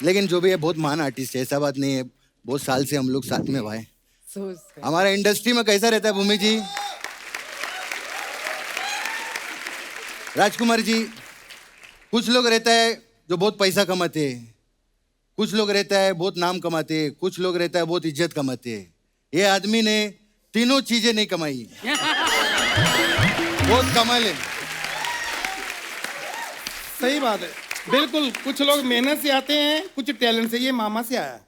लेकिन जो भी है बहुत महान आर्टिस्ट है, ऐसा बात नहीं है, बहुत साल से हम लोग साथ में भाई। हमारा इंडस्ट्री में कैसा रहता है भूमि जी, राजकुमार जी, कुछ लोग रहता है जो बहुत पैसा कमाते हैं, कुछ लोग रहता है बहुत नाम कमाते हैं, कुछ लोग रहता है बहुत इज्जत कमाते हैं। ये आदमी ने तीनों चीजें नहीं कमाई। बहुत कमाल है। सही बात है, बिल्कुल। कुछ लोग मेहनत से आते हैं, कुछ टैलेंट से। ये मामा से आया।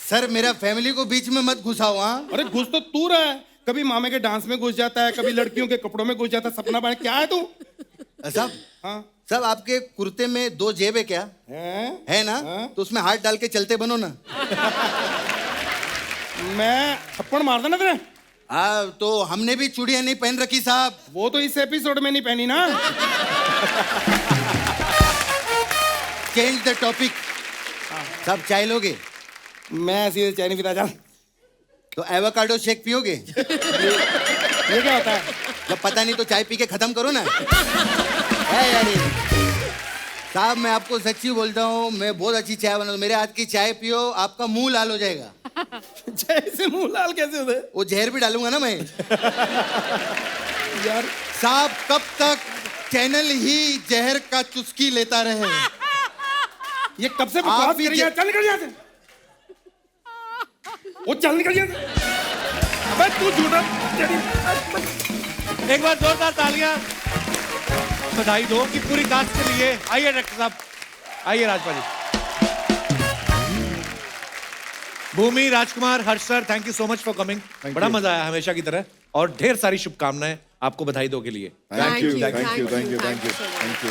सर मेरा फैमिली को बीच में मत घुसाओ। हाँ अरे घुस तो तू रहा है, कभी मामे के डांस में घुस जाता है, कभी लड़कियों के कपड़ों में घुस जाता है। सपना बना क्या है तू? साहब हाँ सब आपके कुर्ते में 2 जेब है क्या? है ना? तो उसमें हाथ डाल के चलते बनो ना। मैं थप्पड़ मार देना तेरे। तो हमने भी चूड़ियां नहीं पहन रखी साहब। वो तो इस एपिसोड में नहीं पहनी ना। Change the topic. साहब चाय लोगे? मैं सीधे चाय नहीं पीता। जा तो एवोकाडो शेक पियोगे? ये क्या होता है? जब पता नहीं तो चाय पी के खत्म करो ना। है यार साहब मैं आपको सच्ची बोलता हूँ, मैं बहुत अच्छी चाय बनाता हूँ। मेरे हाथ की चाय पियो, आपका मुंह लाल हो जाएगा। चाय से मुंह लाल कैसे होता है? वो जहर भी डालूंगा ना मैं। यार साहब कब तक चैनल ही जहर का चुस्की लेता रहे? ये कब से बकवास कर रही है? चल निकल यहाँ से। वो चल निकल यहाँ से। अबे तू झूठा। एक बार जोरदार तालियां बधाई दो कि पूरी कास्ट के लिए। आइए डॉक्टर साहब, आइए Rajpa ji. Bhumi, Rajkumar, Harsh sir, thank you so much for coming. बड़ा मजा आया हमेशा की तरह, और ढेर सारी शुभकामनाएं आपको बधाई दो के लिए। Thank you, thank you, thank you, thank you, thank you.